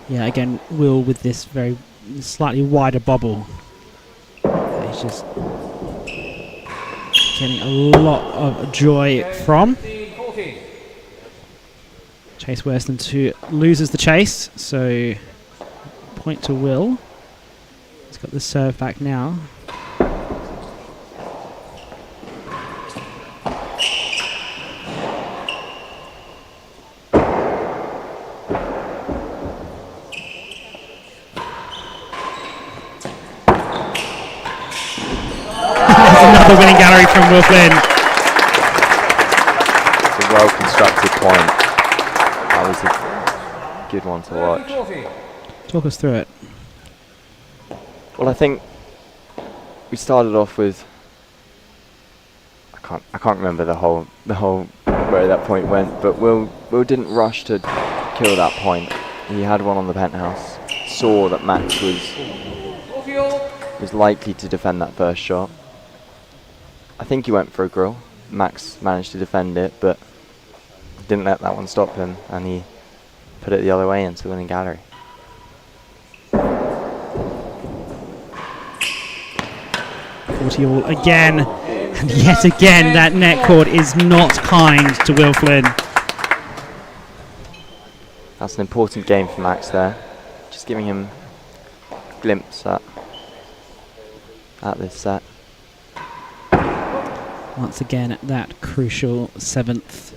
Speaker 1: Yeah, again, Will with this very slightly wider bobble. He's just getting a lot of joy from. Chase worse than 2 loses the chase, so point to Will. He's got the serve back now. Another winning gallery from Will Flynn.
Speaker 2: It's a well-constructed point. That was a good one to watch.
Speaker 1: Talk us through it.
Speaker 2: Well, I think we started off with I can't remember the whole where that point went, but Will didn't rush to kill that point. He had one on the penthouse. Saw that Max was likely to defend that first shot. I think he went for a grill. Max managed to defend it, but didn't let that one stop him, and he put it the other way into winning gallery.
Speaker 1: All again, and yet again that net cord is not kind to Will Flynn.
Speaker 2: That's an important game for Max there. Just giving him a glimpse at this set.
Speaker 1: Once again, that crucial 7th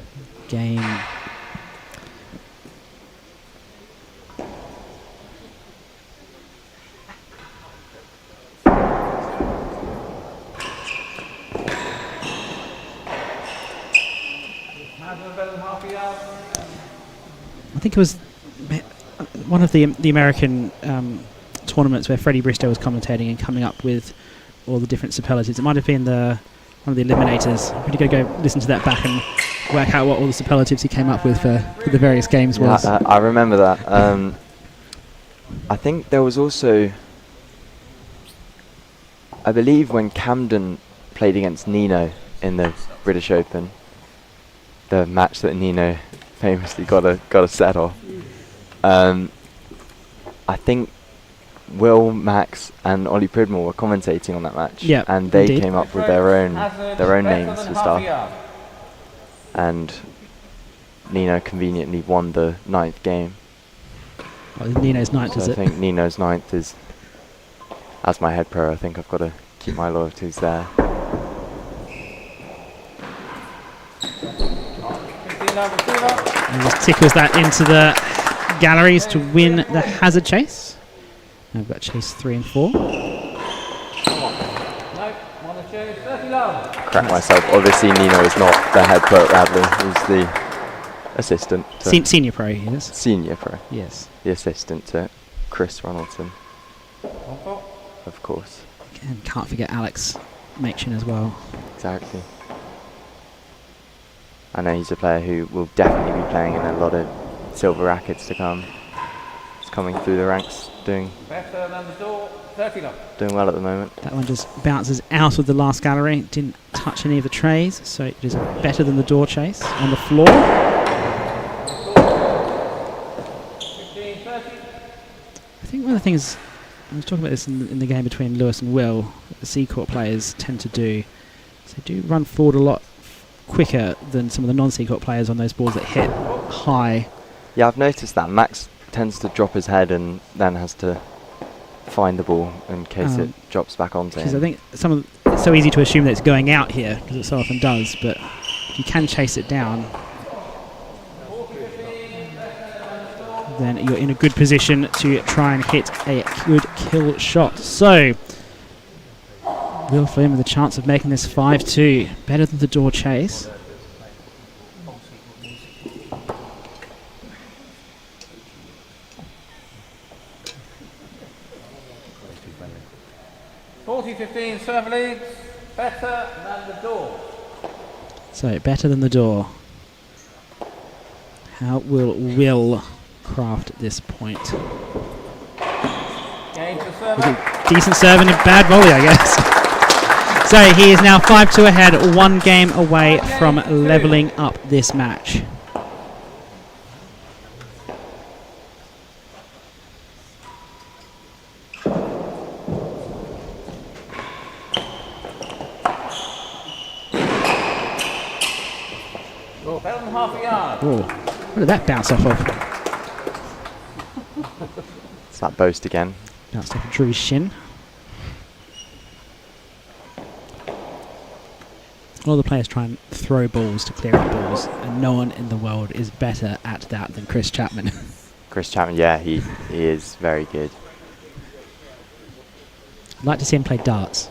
Speaker 1: game. I think it was one of the American tournaments where Freddie Bristow was commentating and coming up with all the different superlatives. It might have been one of the eliminators. I'm going to go listen to that back and work out what all the superlatives he came up with for the various games was.
Speaker 2: I remember that. I think there was also, I believe when Camden played against Nino in the British Open, the match that Nino famously got a set off. I think Will, Max, and Ollie Pridmore were commentating on that match, and they came up with their own names for stuff. And Nino conveniently won the 9th game.
Speaker 1: Oh, Nino's 9th,
Speaker 2: So
Speaker 1: is
Speaker 2: I
Speaker 1: it?
Speaker 2: think Nino's 9th is, as my head pro, I think I've got to keep my loyalties there.
Speaker 3: 15 over 2 up.
Speaker 1: And just tickles that into the galleries to win the hazard chase. Now we've got chase 3 and 4.
Speaker 3: No, 1 and 2, 30 love.
Speaker 2: Correct myself. Obviously, Nino is not the head pro at Radley. He's the assistant. To
Speaker 1: Senior pro, he is.
Speaker 2: senior pro.
Speaker 1: Yes.
Speaker 2: The assistant to Chris Ronaldson,
Speaker 3: 1 4.
Speaker 2: of course.
Speaker 1: And can't forget Alex Machin as well.
Speaker 2: Exactly. I know he's a player who will definitely be playing in a lot of silver rackets to come. He's coming through the ranks, doing
Speaker 3: Better than the door, 30 love.
Speaker 2: well at the moment.
Speaker 1: That one just bounces out of the last gallery. Didn't touch any of the trays, so it is better than the door chase on the floor.
Speaker 3: 15, 30.
Speaker 1: I think one of the things, I was talking about this in the game between Lewis and Will, what the Seacourt players tend to do, is they do run forward a lot quicker than some of the non-Seacourt players on those balls that hit high.
Speaker 2: Yeah, I've noticed that. Max tends to drop his head and then has to find the ball in case it drops back onto
Speaker 1: Because I
Speaker 2: him.
Speaker 1: think it's so easy to assume that it's going out here, because it so often does, but if you can chase it down, then you're in a good position to try and hit a good kill shot. So, Will Flynn with a chance of making this 5-2. Better than the door chase.
Speaker 3: $40-15 serve leads, better than the door.
Speaker 1: So, better than the door. How will Will craft this point?
Speaker 3: Game to serve.
Speaker 1: Decent serve and a bad volley, I guess. So he is now 5-2 ahead, 1 game away from levelling up this match.
Speaker 3: Better than half a yard.
Speaker 1: Oh, where did that bounce off of?
Speaker 2: It's that boast again.
Speaker 1: Bounced off of Drew's shin. All the players try and throw balls to clear out balls, and no one in the world is better at that than Chris Chapman.
Speaker 2: Chris Chapman, yeah, he is very good.
Speaker 1: I'd like to see him play darts.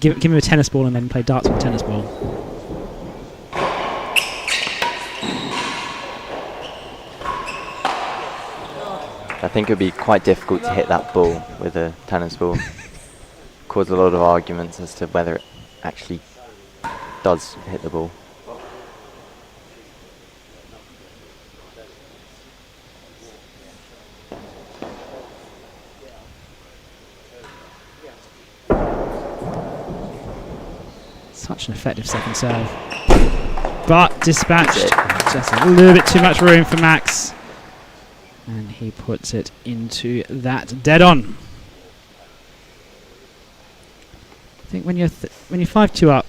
Speaker 1: Give him a tennis ball and then play darts with a tennis ball.
Speaker 2: I think it would be quite difficult to hit that ball with a tennis ball. Cause a lot of arguments as to whether it actually does hit the ball.
Speaker 1: Such an effective second serve. But dispatched. Just a little bit too much room for Max. And he puts it into that dead on. I think when you're 5-2 up,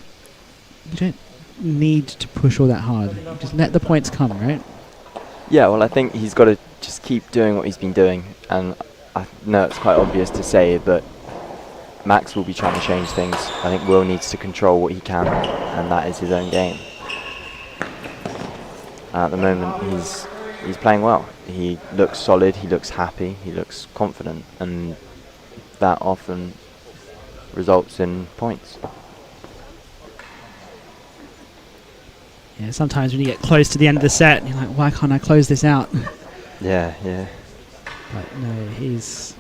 Speaker 1: you don't need to push all that hard. You just let the points come, right?
Speaker 2: Yeah, well, I think he's got to just keep doing what he's been doing. And I know it's quite obvious to say, but Max will be trying to change things. I think Will needs to control what he can, and that is his own game. And at the moment, he's playing well. He looks solid, he looks happy, he looks confident, and that often results in points.
Speaker 1: Yeah, sometimes when you get close to the end of the set, you're like, why can't I close this out?
Speaker 2: Yeah, yeah.
Speaker 1: But no, he's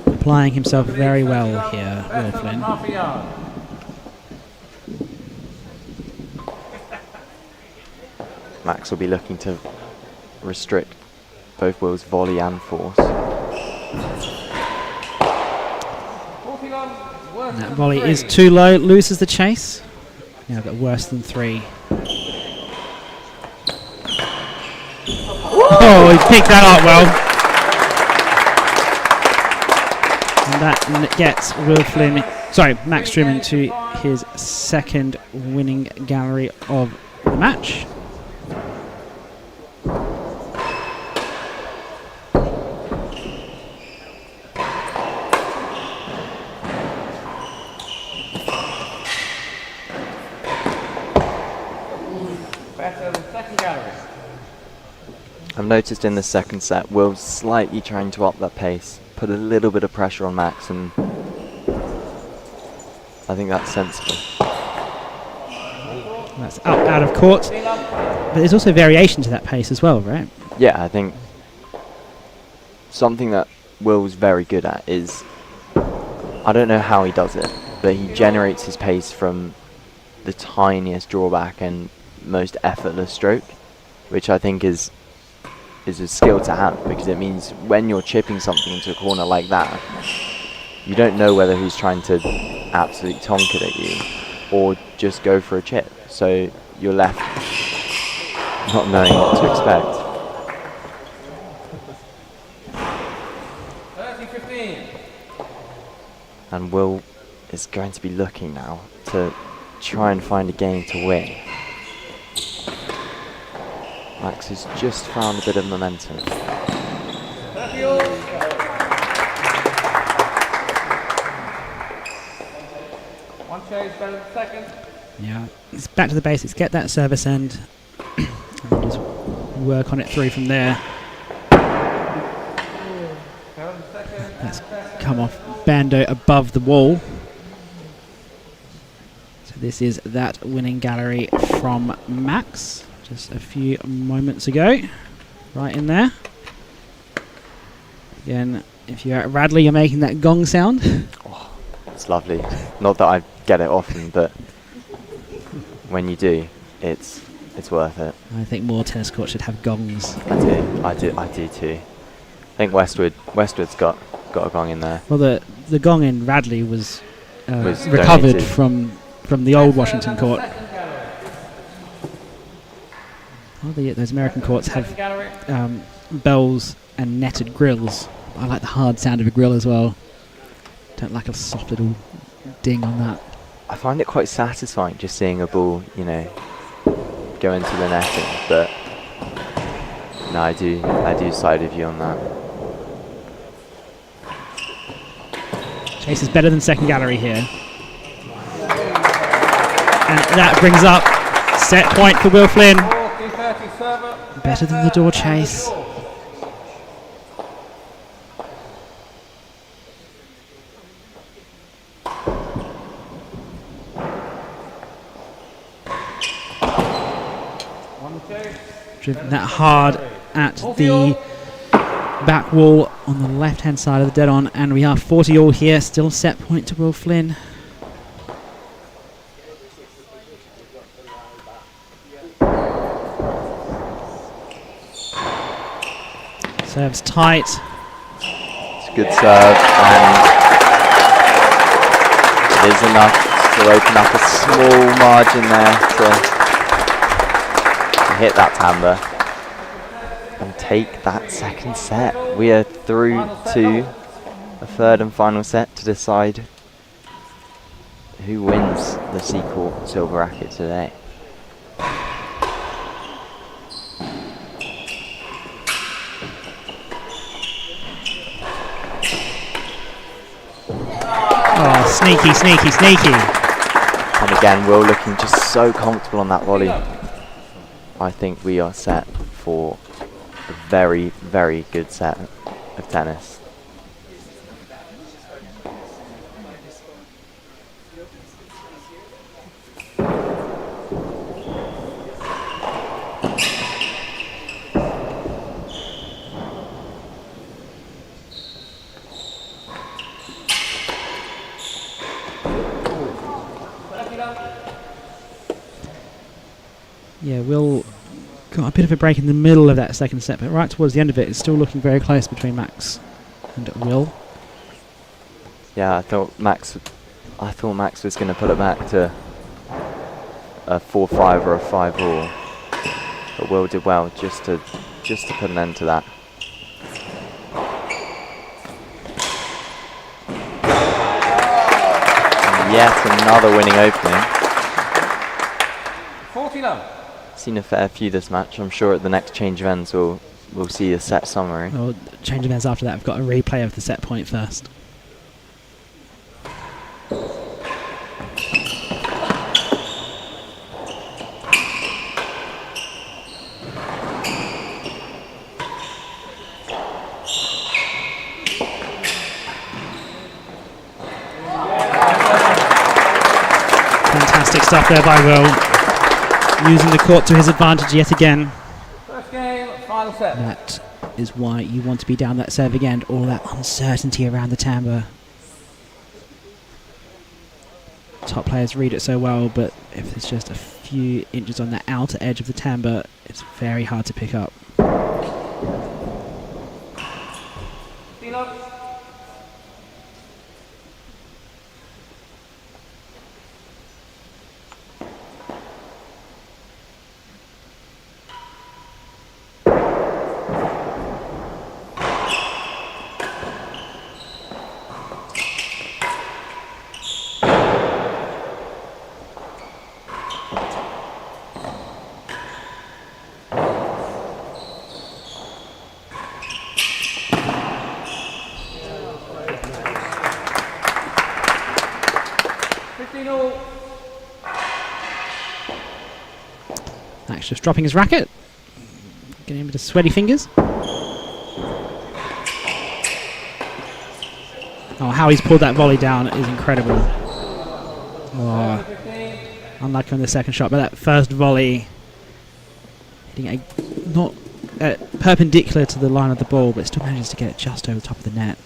Speaker 1: applying himself very well here, Will Flynn.
Speaker 3: Half a yard.
Speaker 2: Max will be looking to restrict both Will's volley and force.
Speaker 1: And that volley is too low, loses the chase. Now got worse than 3. Oh, he picked that up well. And that gets Will Flynn, sorry, Max Trueman to his second winning gallery of the match.
Speaker 3: Better than second gallery.
Speaker 2: I've noticed in the second set, Will's slightly trying to up that pace, put a little bit of pressure on Max, and I think that's sensible.
Speaker 1: That's up out of court. But there's also variation to that pace as well, right?
Speaker 2: Yeah, I think something that Will's very good at is, I don't know how he does it, but he generates his pace from the tiniest drawback and most effortless stroke, which I think is a skill to have, because it means when you're chipping something into a corner like that, you don't know whether he's trying to absolutely tonk it at you or just go for a chip. So you're left not knowing what to expect.
Speaker 3: 30-15.
Speaker 2: And Will is going to be looking now to try and find a game to win. Max has just found a bit of momentum.
Speaker 3: One chase better than second.
Speaker 1: Yeah, it's back to the basics. Get that service end and just work on it through from there. That's come off Bando above the wall. So this is that winning gallery from Max just a few moments ago. Right in there. Again, if you're at Radley, you're making that gong sound.
Speaker 2: Oh, it's lovely. Not that I get it often, but when you do, it's worth it.
Speaker 1: I think more tennis courts should have gongs.
Speaker 2: I do too. I think Westwood's got a gong in there.
Speaker 1: Well, the gong in Radley was recovered
Speaker 2: donated
Speaker 1: from the old Washington court. Well, those American courts have bells and netted grills. I like the hard sound of a grill as well. Don't like a soft little ding on that.
Speaker 2: I find it quite satisfying just seeing a ball, go into the netting. But no, I do side with you on that.
Speaker 1: Chase is better than second gallery here. And that brings up set point for Will Flynn. Better than the door chase. Driven that hard at the back wall on the left hand side of the dead on, and we are 40 all here, still set point to Will Flynn. Serves tight.
Speaker 2: It's a good serve, and it is enough to open up a small margin there to hit that timbre and take that second set. We are through to a third and final set to decide who wins the Seacourt Silver Racquet today.
Speaker 1: Oh, sneaky, sneaky, sneaky.
Speaker 2: And again, Will looking just so comfortable on that volley. I think we are set for a very, very good set of tennis.
Speaker 1: Yeah, Will got a bit of a break in the middle of that second set, but right towards the end of it, it's still looking very close between Max and Will.
Speaker 2: Yeah, I thought Max was going to put it back to a 4-5 or a 5-all, but Will did well just to put an end to that. And yet another winning opening.
Speaker 3: 40 love.
Speaker 2: Seen a fair few this match. I'm sure at the next change of ends we'll see a set summary.
Speaker 1: Well, change of ends after that. I've got a replay of the set point first. Fantastic stuff there by Will, using the court to his advantage yet again.
Speaker 3: First game, final set.
Speaker 1: That is why you want to be down that serve again, all that uncertainty around the timbre. Top players read it so well, but if there's just a few inches on the outer edge of the timbre, it's very hard to pick up. Max just dropping his racket, getting a bit of sweaty fingers. Oh, how he's pulled that volley down is incredible. Oh, unlucky on the second shot, but that first volley hitting not perpendicular to the line of the ball, but still manages to get it just over the top of the net.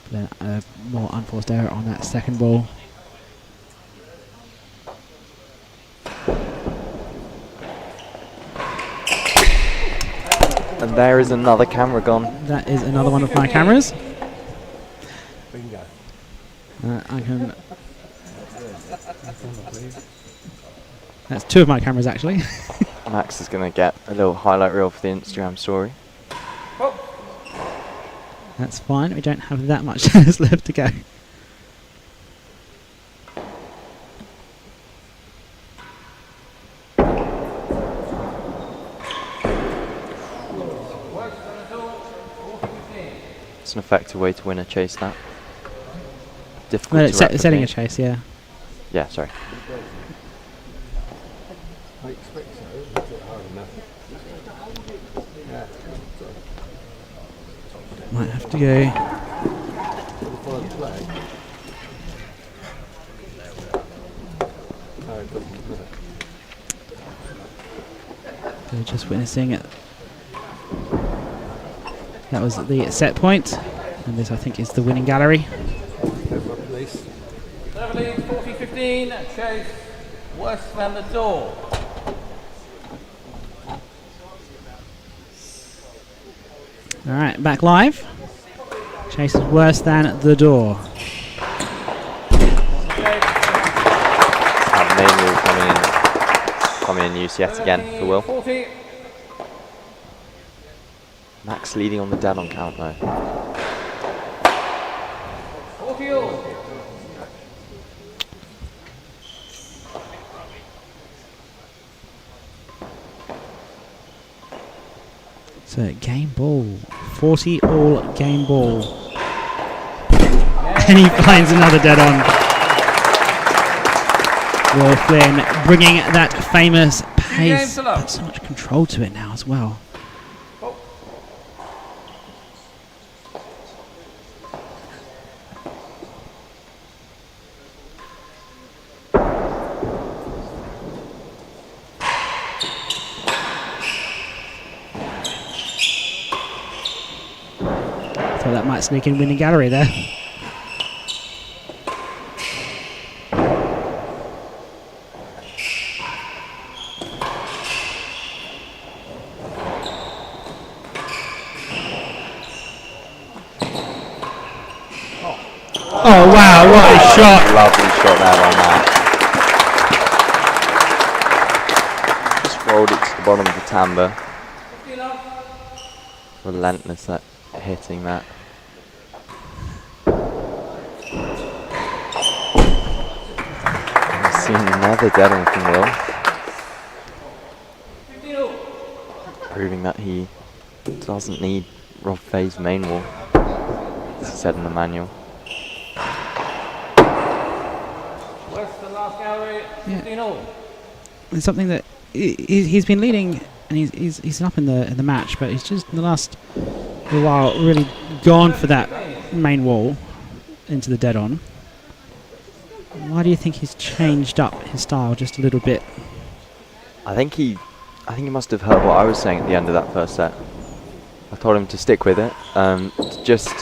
Speaker 1: But then a more unforced error on that second ball.
Speaker 2: And there is another camera gone.
Speaker 1: That is another one of my cameras. I can. That's two of my cameras actually.
Speaker 2: Max is going to get a little highlight reel for the Instagram story.
Speaker 1: That's fine. We don't have that much tennis left to go.
Speaker 2: It's an effective way to win a chase. That difficult to replicate.
Speaker 1: Setting a chase, yeah.
Speaker 2: Yeah, sorry.
Speaker 1: Might have to go. We're just witnessing it. That was the set point, and this I think is the winning gallery.
Speaker 3: 40-15, chase worse than the door.
Speaker 1: All right, back live. Chase is worse than the door.
Speaker 2: Coming in use yet again for Will.
Speaker 3: 40.
Speaker 2: Max leading on the dead on count though.
Speaker 3: 40 all.
Speaker 1: So game ball, 40 all game ball. And he finds another dead on. Will Flynn bringing that famous pace, but so much control to it now as well. Thought that might sneak in winning gallery there. Oh wow, what a shot!
Speaker 2: Lovely shot there on that. Just rolled it to the bottom of the timbre. Relentless at hitting that. I've seen another dead one from Will. proving that he doesn't need Rob Fay's main wall, as he said in the manual.
Speaker 3: Western last gallery, 15 all.
Speaker 1: It's something that he's been leading, and he's up in the match, but he's just in the last little while really gone for that main wall into the dead on. Why do you think he's changed up his style just a little bit?
Speaker 2: I think he must have heard what I was saying at the end of that first set. I told him to stick with it, to just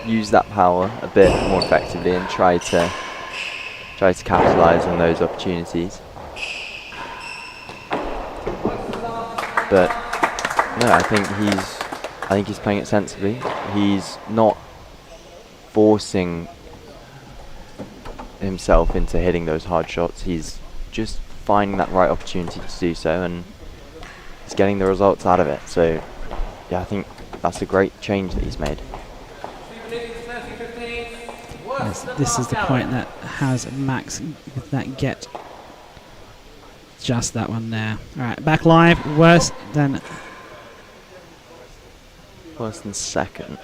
Speaker 2: use that power a bit more effectively and try to capitalise on those opportunities. But no, I think he's playing it sensibly. He's not forcing himself into hitting those hard shots. He's just finding that right opportunity to do so, and he's getting the results out of it. So yeah, I think that's a great change that he's made.
Speaker 1: Yes, this is the point that has Max that get just that one there. Alright, back live, worse than
Speaker 2: second.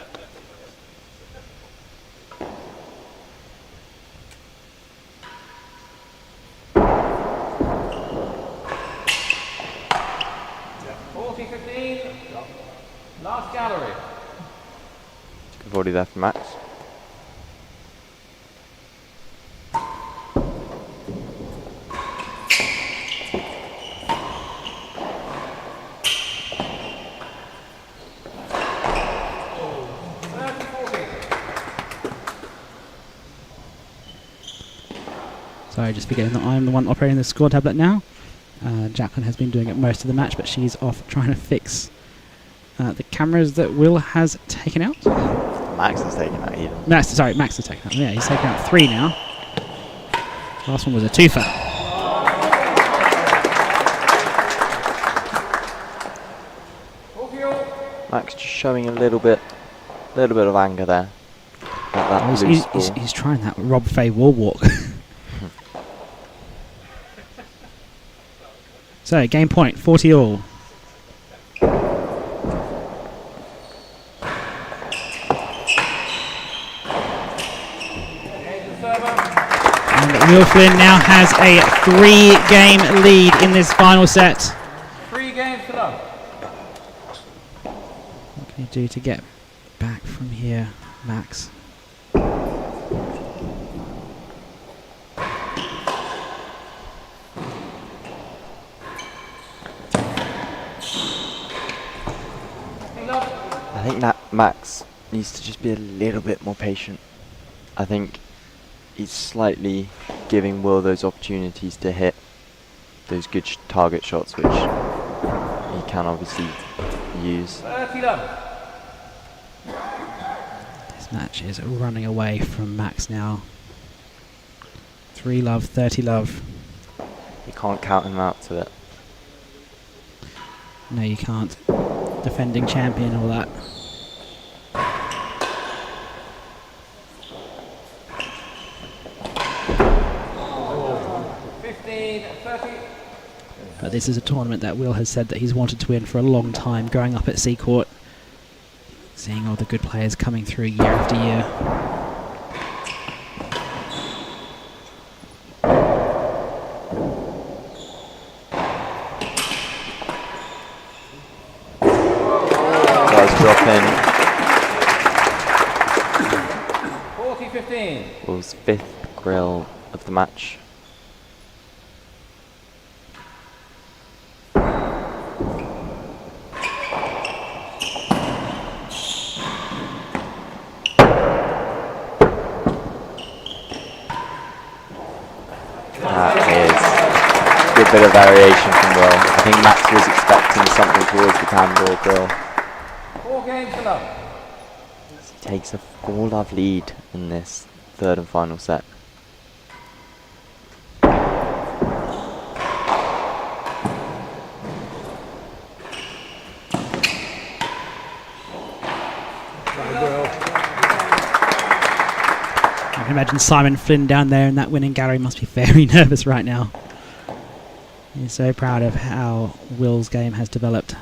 Speaker 3: Last gallery.
Speaker 2: Good volley there from Max.
Speaker 1: Sorry, just forgetting that I'm the one operating the score tablet now. Jacqueline has been doing it most of the match, but she's off trying to fix the cameras that Will has taken out.
Speaker 2: Max has taken out even.
Speaker 1: Max has taken out. Yeah, he's taken out 3 now. Last one was a twofer.
Speaker 2: Max just showing a little bit of anger there. At that loose ball.
Speaker 1: He's trying that Rob Fay wall walk. So, game point, 40 all. And Will Flynn now has a 3-game lead in this final set.
Speaker 3: 3 games to love.
Speaker 1: What can you do to get back from here, Max?
Speaker 2: I think that Max needs to just be a little bit more patient. I think he's slightly giving Will those opportunities to hit those good target shots, which he can obviously use.
Speaker 1: This match is running away from Max now. 3 love, 30 love.
Speaker 2: You can't count him out to it.
Speaker 1: No, you can't. Defending champion, all that. But this is a tournament that Will has said that he's wanted to win for a long time, growing up at Seacourt, seeing all the good players coming through year after year.
Speaker 2: Does drop in.
Speaker 3: 40-15.
Speaker 2: Will's 5th grill of the match. Bit of variation from Will. I think Max was expecting something towards the candle grill.
Speaker 3: 4 games to love.
Speaker 2: He takes a 4-love lead in this 3rd and final set.
Speaker 1: I can imagine Simon Flynn down there in that winning gallery must be very nervous right now. He's so proud of how Will's game has developed.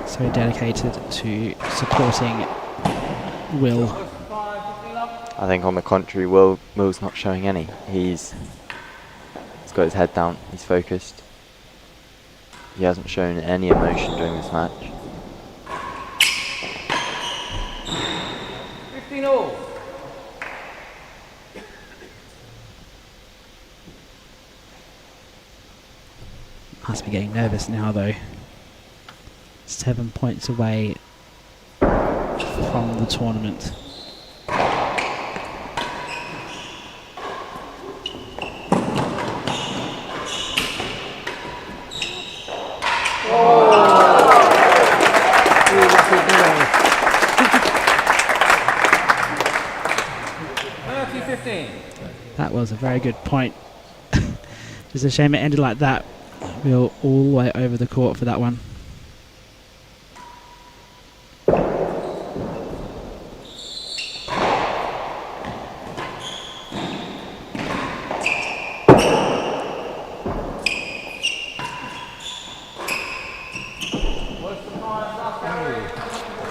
Speaker 1: so dedicated to supporting Will.
Speaker 2: I think on the contrary, Will's not showing any. He's got his head down. He's focused. He hasn't shown any emotion during this match.
Speaker 3: 15 all.
Speaker 1: Must be getting nervous now though. 7 points away from the tournament. That was a very good point. Just a shame it ended like that. We were all the way over the court for that one.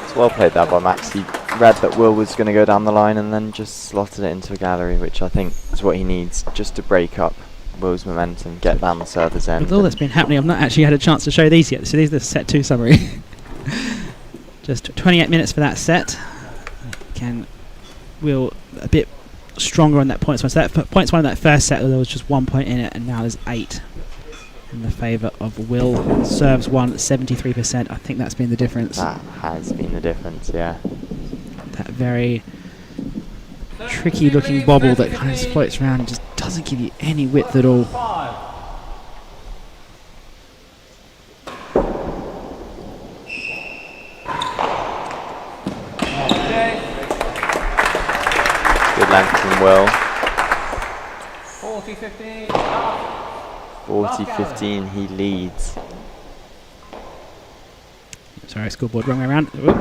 Speaker 2: It's well played there by Max. He read that Will was going to go down the line and then just slotted it into a gallery, which I think is what he needs just to break up Will's momentum, get down the server's end.
Speaker 1: With all that's been happening, I've not actually had a chance to show these yet. So these are the set 2 summary. Just 28 minutes for that set. Can Will a bit stronger on that points one. So that points one in that first set, there was just 1 point in it, and now there's 8 in the favour of Will. Serves one at 73%. I think that's been the difference.
Speaker 2: That has been the difference, yeah.
Speaker 1: That very tricky looking bobble that kind of just floats around and just doesn't give you any width at all.
Speaker 2: Good length from Will.
Speaker 3: 40-15.
Speaker 2: 40-15, he leads.
Speaker 1: Sorry, scoreboard, wrong way around. Whoop.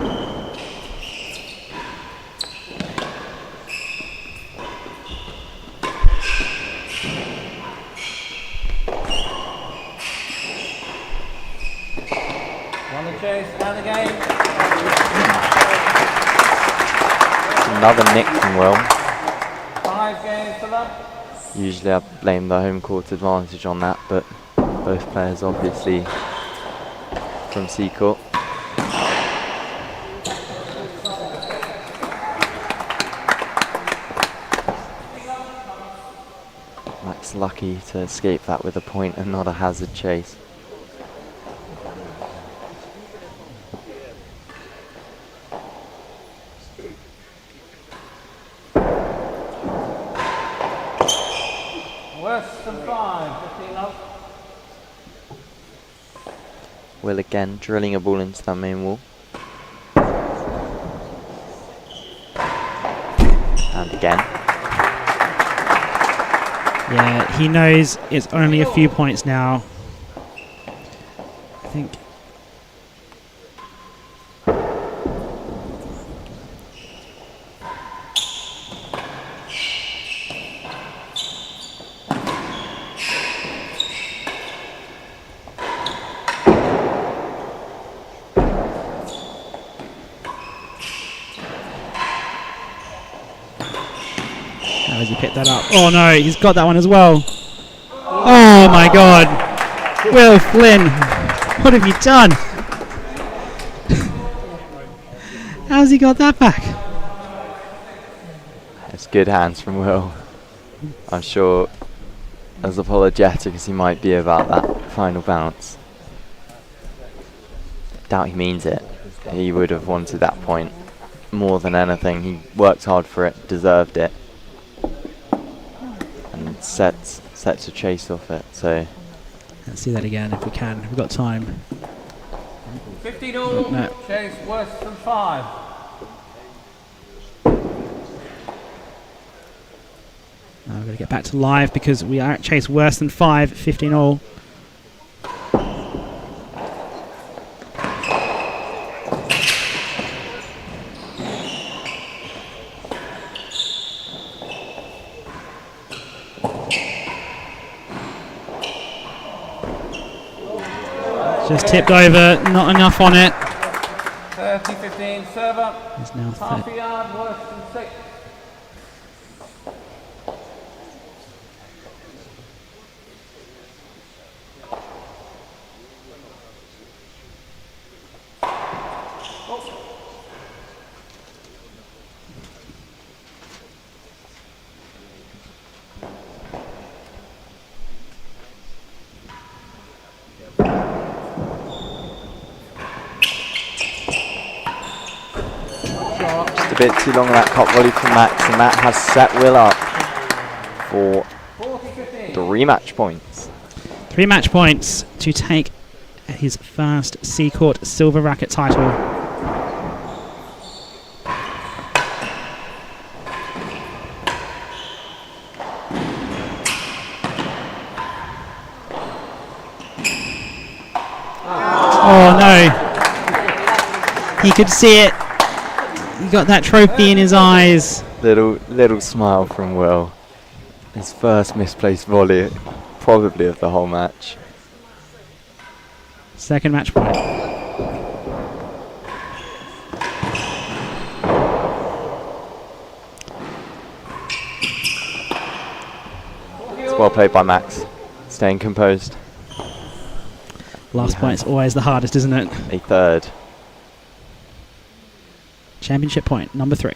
Speaker 3: And the game.
Speaker 2: Another nick from Will.
Speaker 3: 5 games to love.
Speaker 2: Usually I blame the home court advantage on that, but both players obviously from Seacourt. Max lucky to escape that with a point and not a hazard chase. Will again drilling a ball into that main wall. And again.
Speaker 1: Yeah, he knows it's only a few points now. I think. As he picked that up. Oh no, he's got that one as well. Oh my god. Will Flynn, what have you done? How's he got that back?
Speaker 2: It's good hands from Will. I'm sure as apologetic as he might be about that final bounce. Doubt he means it. He would have wanted that point more than anything. He worked hard for it, deserved it. And sets a chase off it, so
Speaker 1: let's see that again if we can. We've got time.
Speaker 3: 15 all, no. Chase worse than 5.
Speaker 1: Now we've got to get back to live because we are at chase worse than 5, 15 all. Just tipped over, not enough on it.
Speaker 3: 30-15 server.
Speaker 1: He's now
Speaker 3: Half a yard worse than 6.
Speaker 2: Just a bit too long on that top volley from Max, and that has set Will up for 3 match points.
Speaker 1: 3 match points to take his first Seacourt Silver Racquet title. Oh no, he could see it. He got that trophy in his eyes.
Speaker 2: Little smile from Will. His first misplaced volley, probably of the whole match.
Speaker 1: Second match point.
Speaker 2: It's well played by Max, staying composed.
Speaker 1: Last point's always the hardest, isn't it?
Speaker 2: A third.
Speaker 1: Championship point, number 3.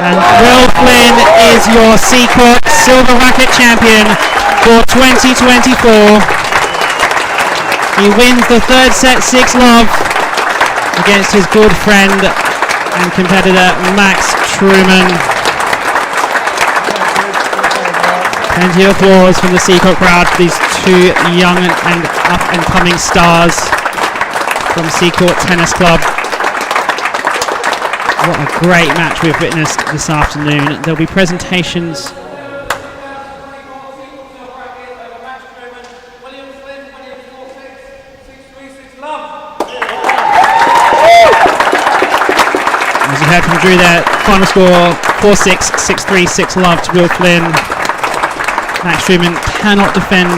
Speaker 1: And Will Flynn is your Seacourt Silver Racquet champion for 2024. He wins the third set 6-love against his good friend and competitor Max Trueman. Plenty of applause from the Seacourt crowd for these 2 young and up-and-coming stars from Seacourt Tennis Club. What a great match we've witnessed this afternoon. There'll be presentations. As you heard from Drew there, final score 4-6, 6-3, 6-love to Will Flynn. Max Trueman cannot defend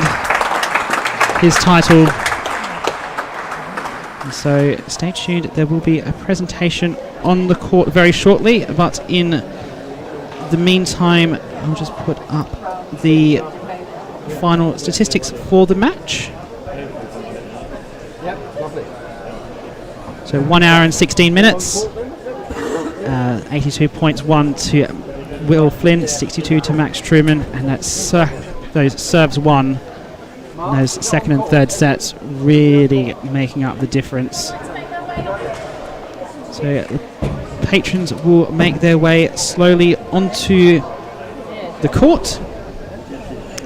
Speaker 1: his title. And so stay tuned, there will be a presentation on the court very shortly, but in the meantime I'll just put up the final statistics for the match. So 1 hour and 16 minutes, 82 points won to Will Flynn, 62 to Max Trueman, and that's those serves won, and those second and third sets really making up the difference. So the patrons will make their way slowly onto the court.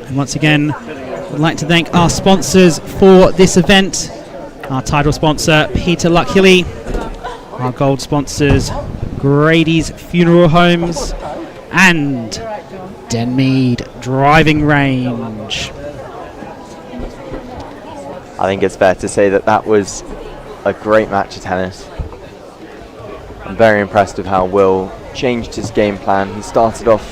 Speaker 1: And once again, I'd like to thank our sponsors for this event. Our title sponsor, Peter Luck-Hilly. Our gold sponsors, Grady's Funeral Homes and Denmead Driving Range.
Speaker 2: I think it's fair to say that that was a great match of tennis. I'm very impressed with how Will changed his game plan. He started off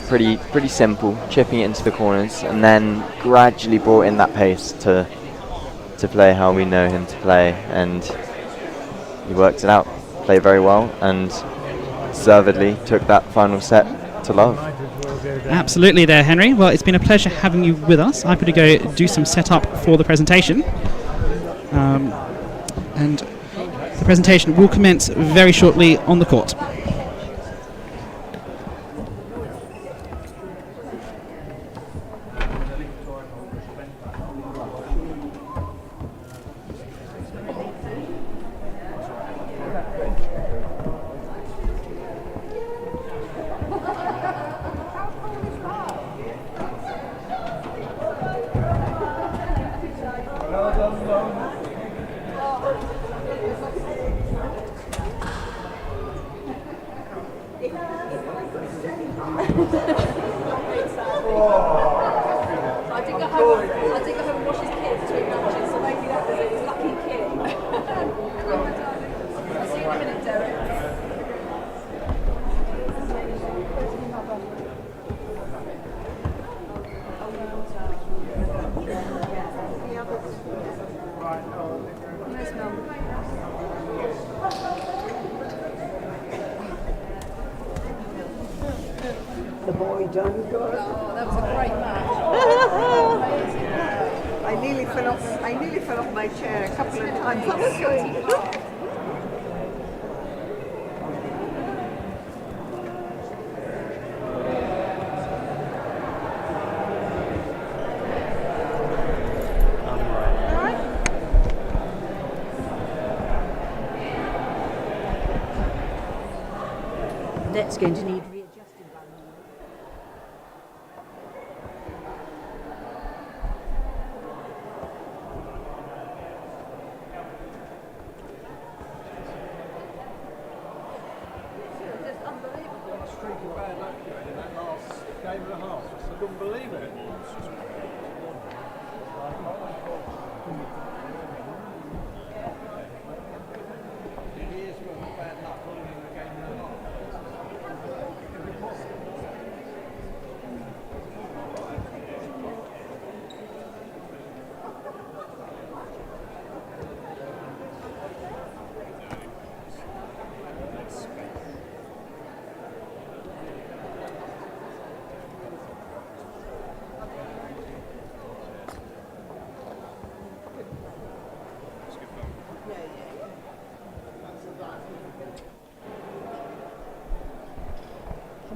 Speaker 2: pretty simple, chipping it into the corners, and then gradually brought in that pace to play how we know him to play, and he worked it out, played very well, and deservedly took that final set to love.
Speaker 1: Absolutely there, Henry. Well, it's been a pleasure having you with us. I'm going to go do some setup for the presentation. And the presentation will commence very shortly on the court.
Speaker 4: The boy done good.
Speaker 5: Oh, that was a great match.
Speaker 4: I nearly fell off my chair a couple of times. I was going, net's going to need readjusting by now.
Speaker 5: It's unbelievable.
Speaker 6: A streak of bad luck in that last game and a half. I couldn't believe it. Years worth of bad luck all in a game and a half.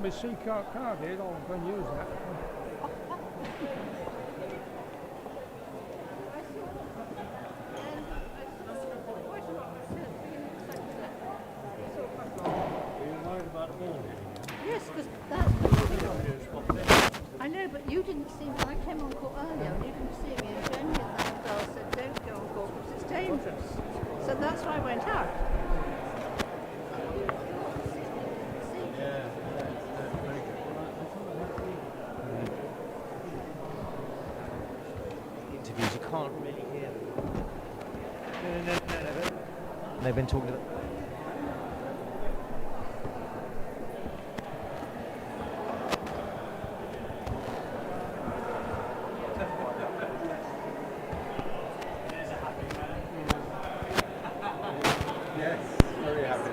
Speaker 6: My Seacourt card here, I'm going to use that. Are you worried about the ball here?
Speaker 5: Yes, because that's. I know, but you didn't see me. I came on court earlier and you didn't see me. And Jenny and that girl said, don't go on court because it's dangerous. So that's why I went out.
Speaker 7: Interviews, you can't really hear them. No. They've been talking about.
Speaker 6: Yes, very happy.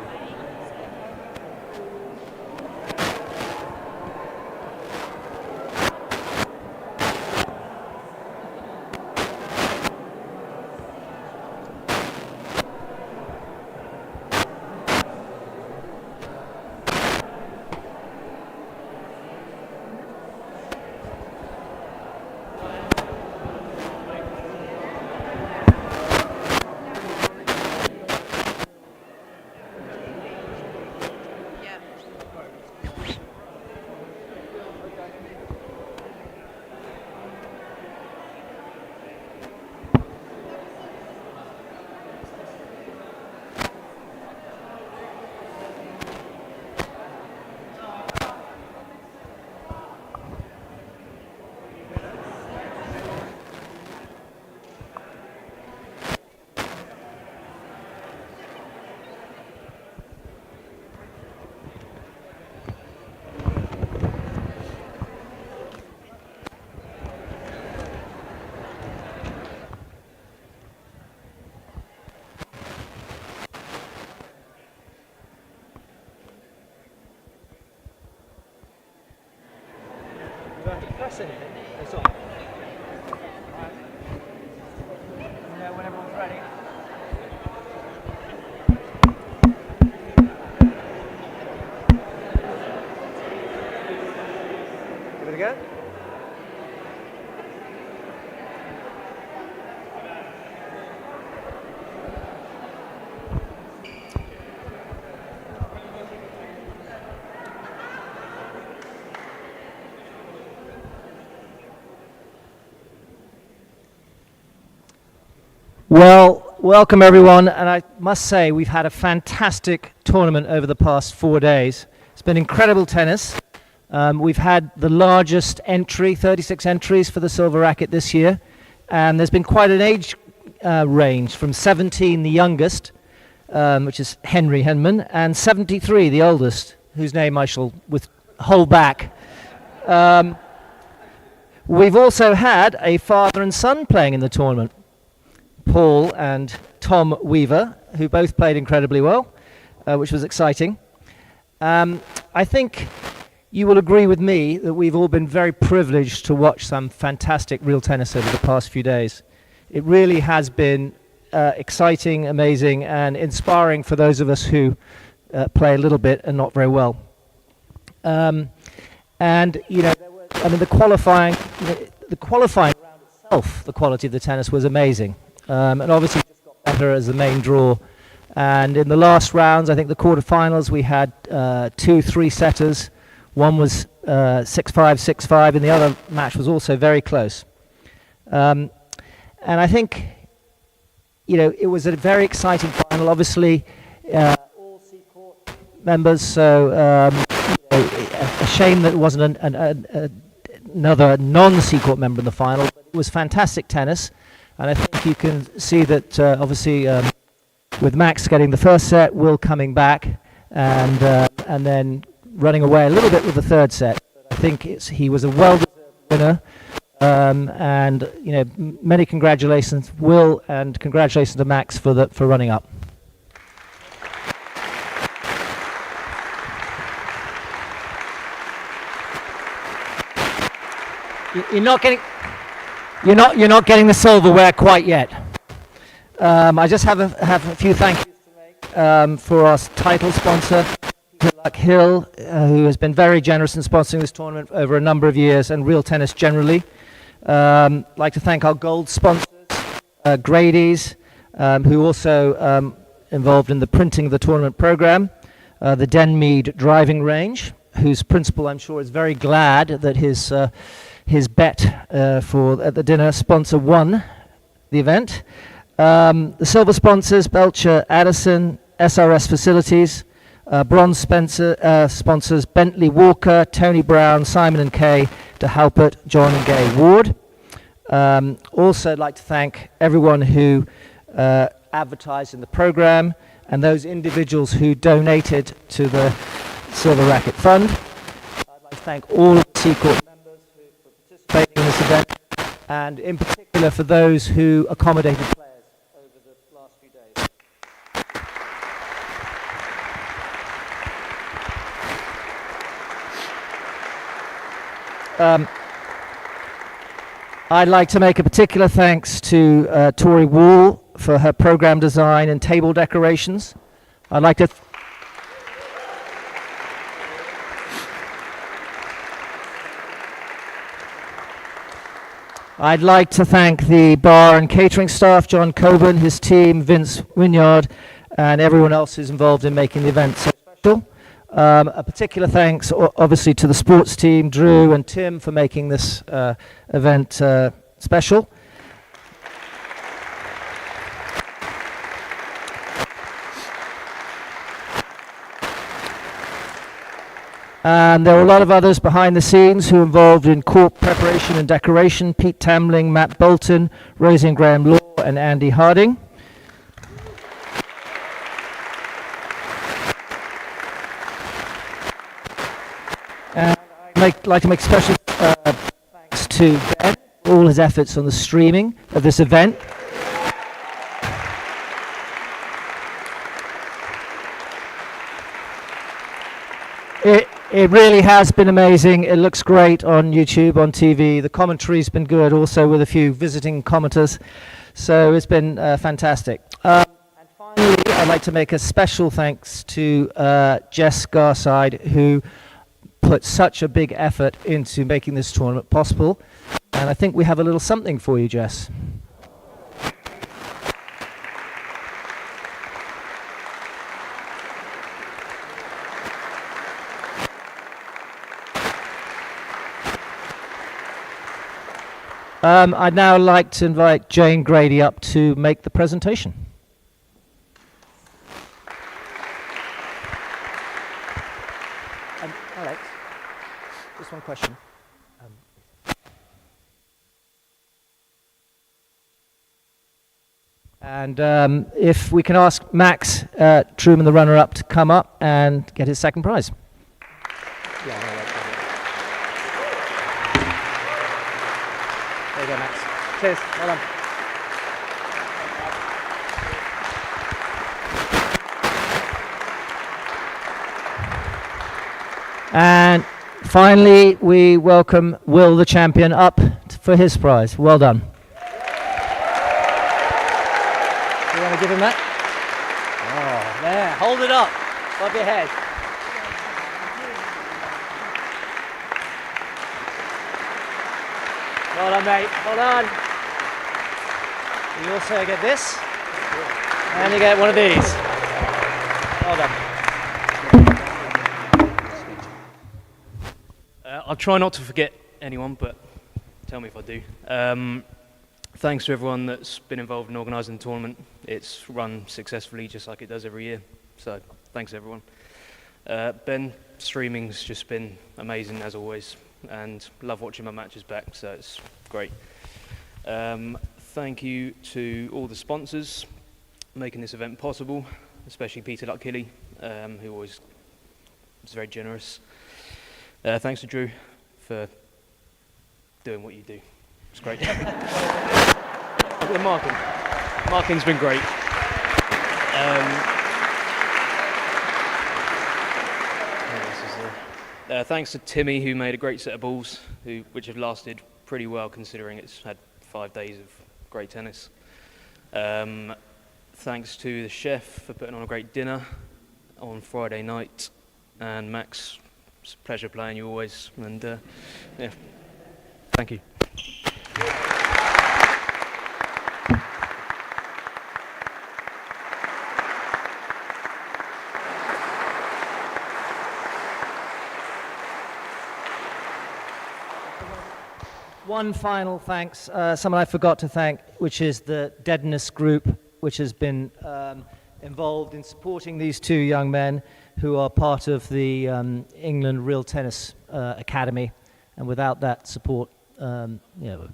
Speaker 7: Press anything. It's on.
Speaker 3: When everyone's ready.
Speaker 7: Give it a go.
Speaker 8: Well, welcome everyone, and I must say we've had a fantastic tournament over the past 4 days. It's been incredible tennis. We've had the largest entry, 36 entries for the Silver Racquet this year, and there's been quite an age range from 17, the youngest, which is Henry Henman, and 73, the oldest, whose name I shall hold back. We've also had a father and son playing in the tournament. Paul and Tom Weaver, who both played incredibly well, which was exciting. I think you will agree with me that we've all been very privileged to watch some fantastic real tennis over the past few days. It really has been exciting, amazing, and inspiring for those of us who play a little bit and not very well. And the qualifying round itself, the quality of the tennis was amazing, and obviously just got better as the main draw. And in the last rounds, I think the quarterfinals, we had 2 3-setters. One was 6-5, 6-5, and the other match was also very close. And I think, it was a very exciting final. Obviously, all Seacourt members, so a shame that it wasn't another non-Seacourt member in the final. But it was fantastic tennis, and I think you can see that obviously with Max getting the first set, Will coming back, and then running away a little bit with the third set. I think he was a well-deserved winner, and many congratulations, Will, and congratulations to Max for running up. You're not getting the silverware quite yet. I just have a few thank yous to make for our title sponsor, Hill, who has been very generous in sponsoring this tournament over a number of years, and real tennis generally. I'd like to thank our gold sponsors, Grady's, who also involved in the printing of the tournament program, the Denmead driving range, whose principal, I'm sure, is very glad that his bet at the dinner sponsor won the event. The silver sponsors, Belcher Addison, SRS Facilities, bronze sponsors, Bentley Walker, Tony Brown, Simon & Kay, De Halpert, John and Gay Ward. Also, I'd like to thank everyone who advertised in the program and those individuals who donated to the Silver Racquet Fund. I'd like to thank all of the Seacourt members for participating in this event, and in particular for those who accommodated players over the last few days. I'd like to make a particular thanks to Tori Wall for her program design and table decorations. I'd like to thank the bar and catering staff, John Coburn, his team, Vince Wynyard, and everyone else who's involved in making the event so special. A particular thanks, obviously, to the sports team, Drew and Tim, for making this event special. And there were a lot of others behind the scenes who were involved in court preparation and decoration: Pete Tamling, Matt Bolton, Rosie and Graham Law, and Andy Harding. And I'd like to make special thanks to Ben for all his efforts on the streaming of this event. It really has been amazing. It looks great on YouTube, on TV. The commentary's been good, also with a few visiting commenters. So it's been fantastic. And finally, I'd like to make a special thanks to Jess Garside, who put such a big effort into making this tournament possible. And I think we have a little something for you, Jess. I'd now like to invite Jane Grady up to make the presentation. Alex, just one question. And if we can ask Max Trueman, the runner-up, to come up and get his second prize. Yeah, there you go, Max. Cheers. Well done. And finally, we welcome Will, the champion, up for his prize. Well done. You want to give him that? Oh, there. Hold it up above your head. Well done, mate. Well done. You also get this, and you get one of these. Well done.
Speaker 9: I'll try not to forget anyone, but tell me if I do. Thanks to everyone that's been involved in organising the tournament. It's run successfully just like it does every year, so thanks everyone. Ben, streaming's just been amazing as always, and love watching my matches back, so it's great. Thank you to all the sponsors making this event possible, especially Peter Lutkilly, who always was very generous. Thanks to Drew for doing what you do. It's great. The marking. Marking's been great. Thanks to Timmy, who made a great set of balls, which have lasted pretty well considering it's had 5 days of great tennis. Thanks to the chef for putting on a great dinner on Friday night, and Max, it's a pleasure playing you always, and yeah, thank you.
Speaker 8: One final thanks, someone I forgot to thank, which is the Deadness Group, which has been involved in supporting these two young men who are part of the England Real Tennis Academy, and without that support, you know.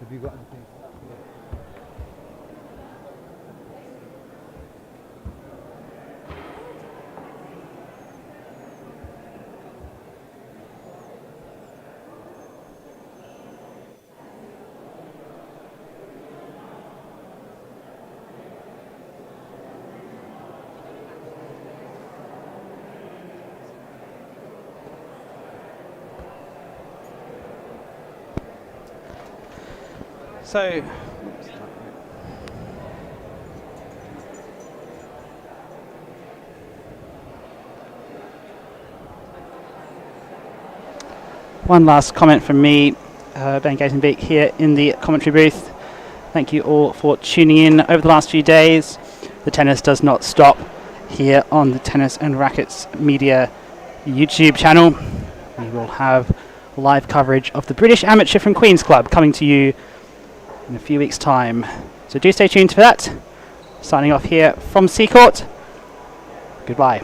Speaker 7: Have you got anything?
Speaker 1: So, one last comment from me, Ben Gatenbeek here in the commentary booth. Thank you all for tuning in over the last few days. The tennis does not stop here on the Tennis and Rackets Media YouTube channel. We will have live coverage of the British Amateur from Queen's Club coming to you in a few weeks' time. So do stay tuned for that. Signing off here from Seacourt. Goodbye.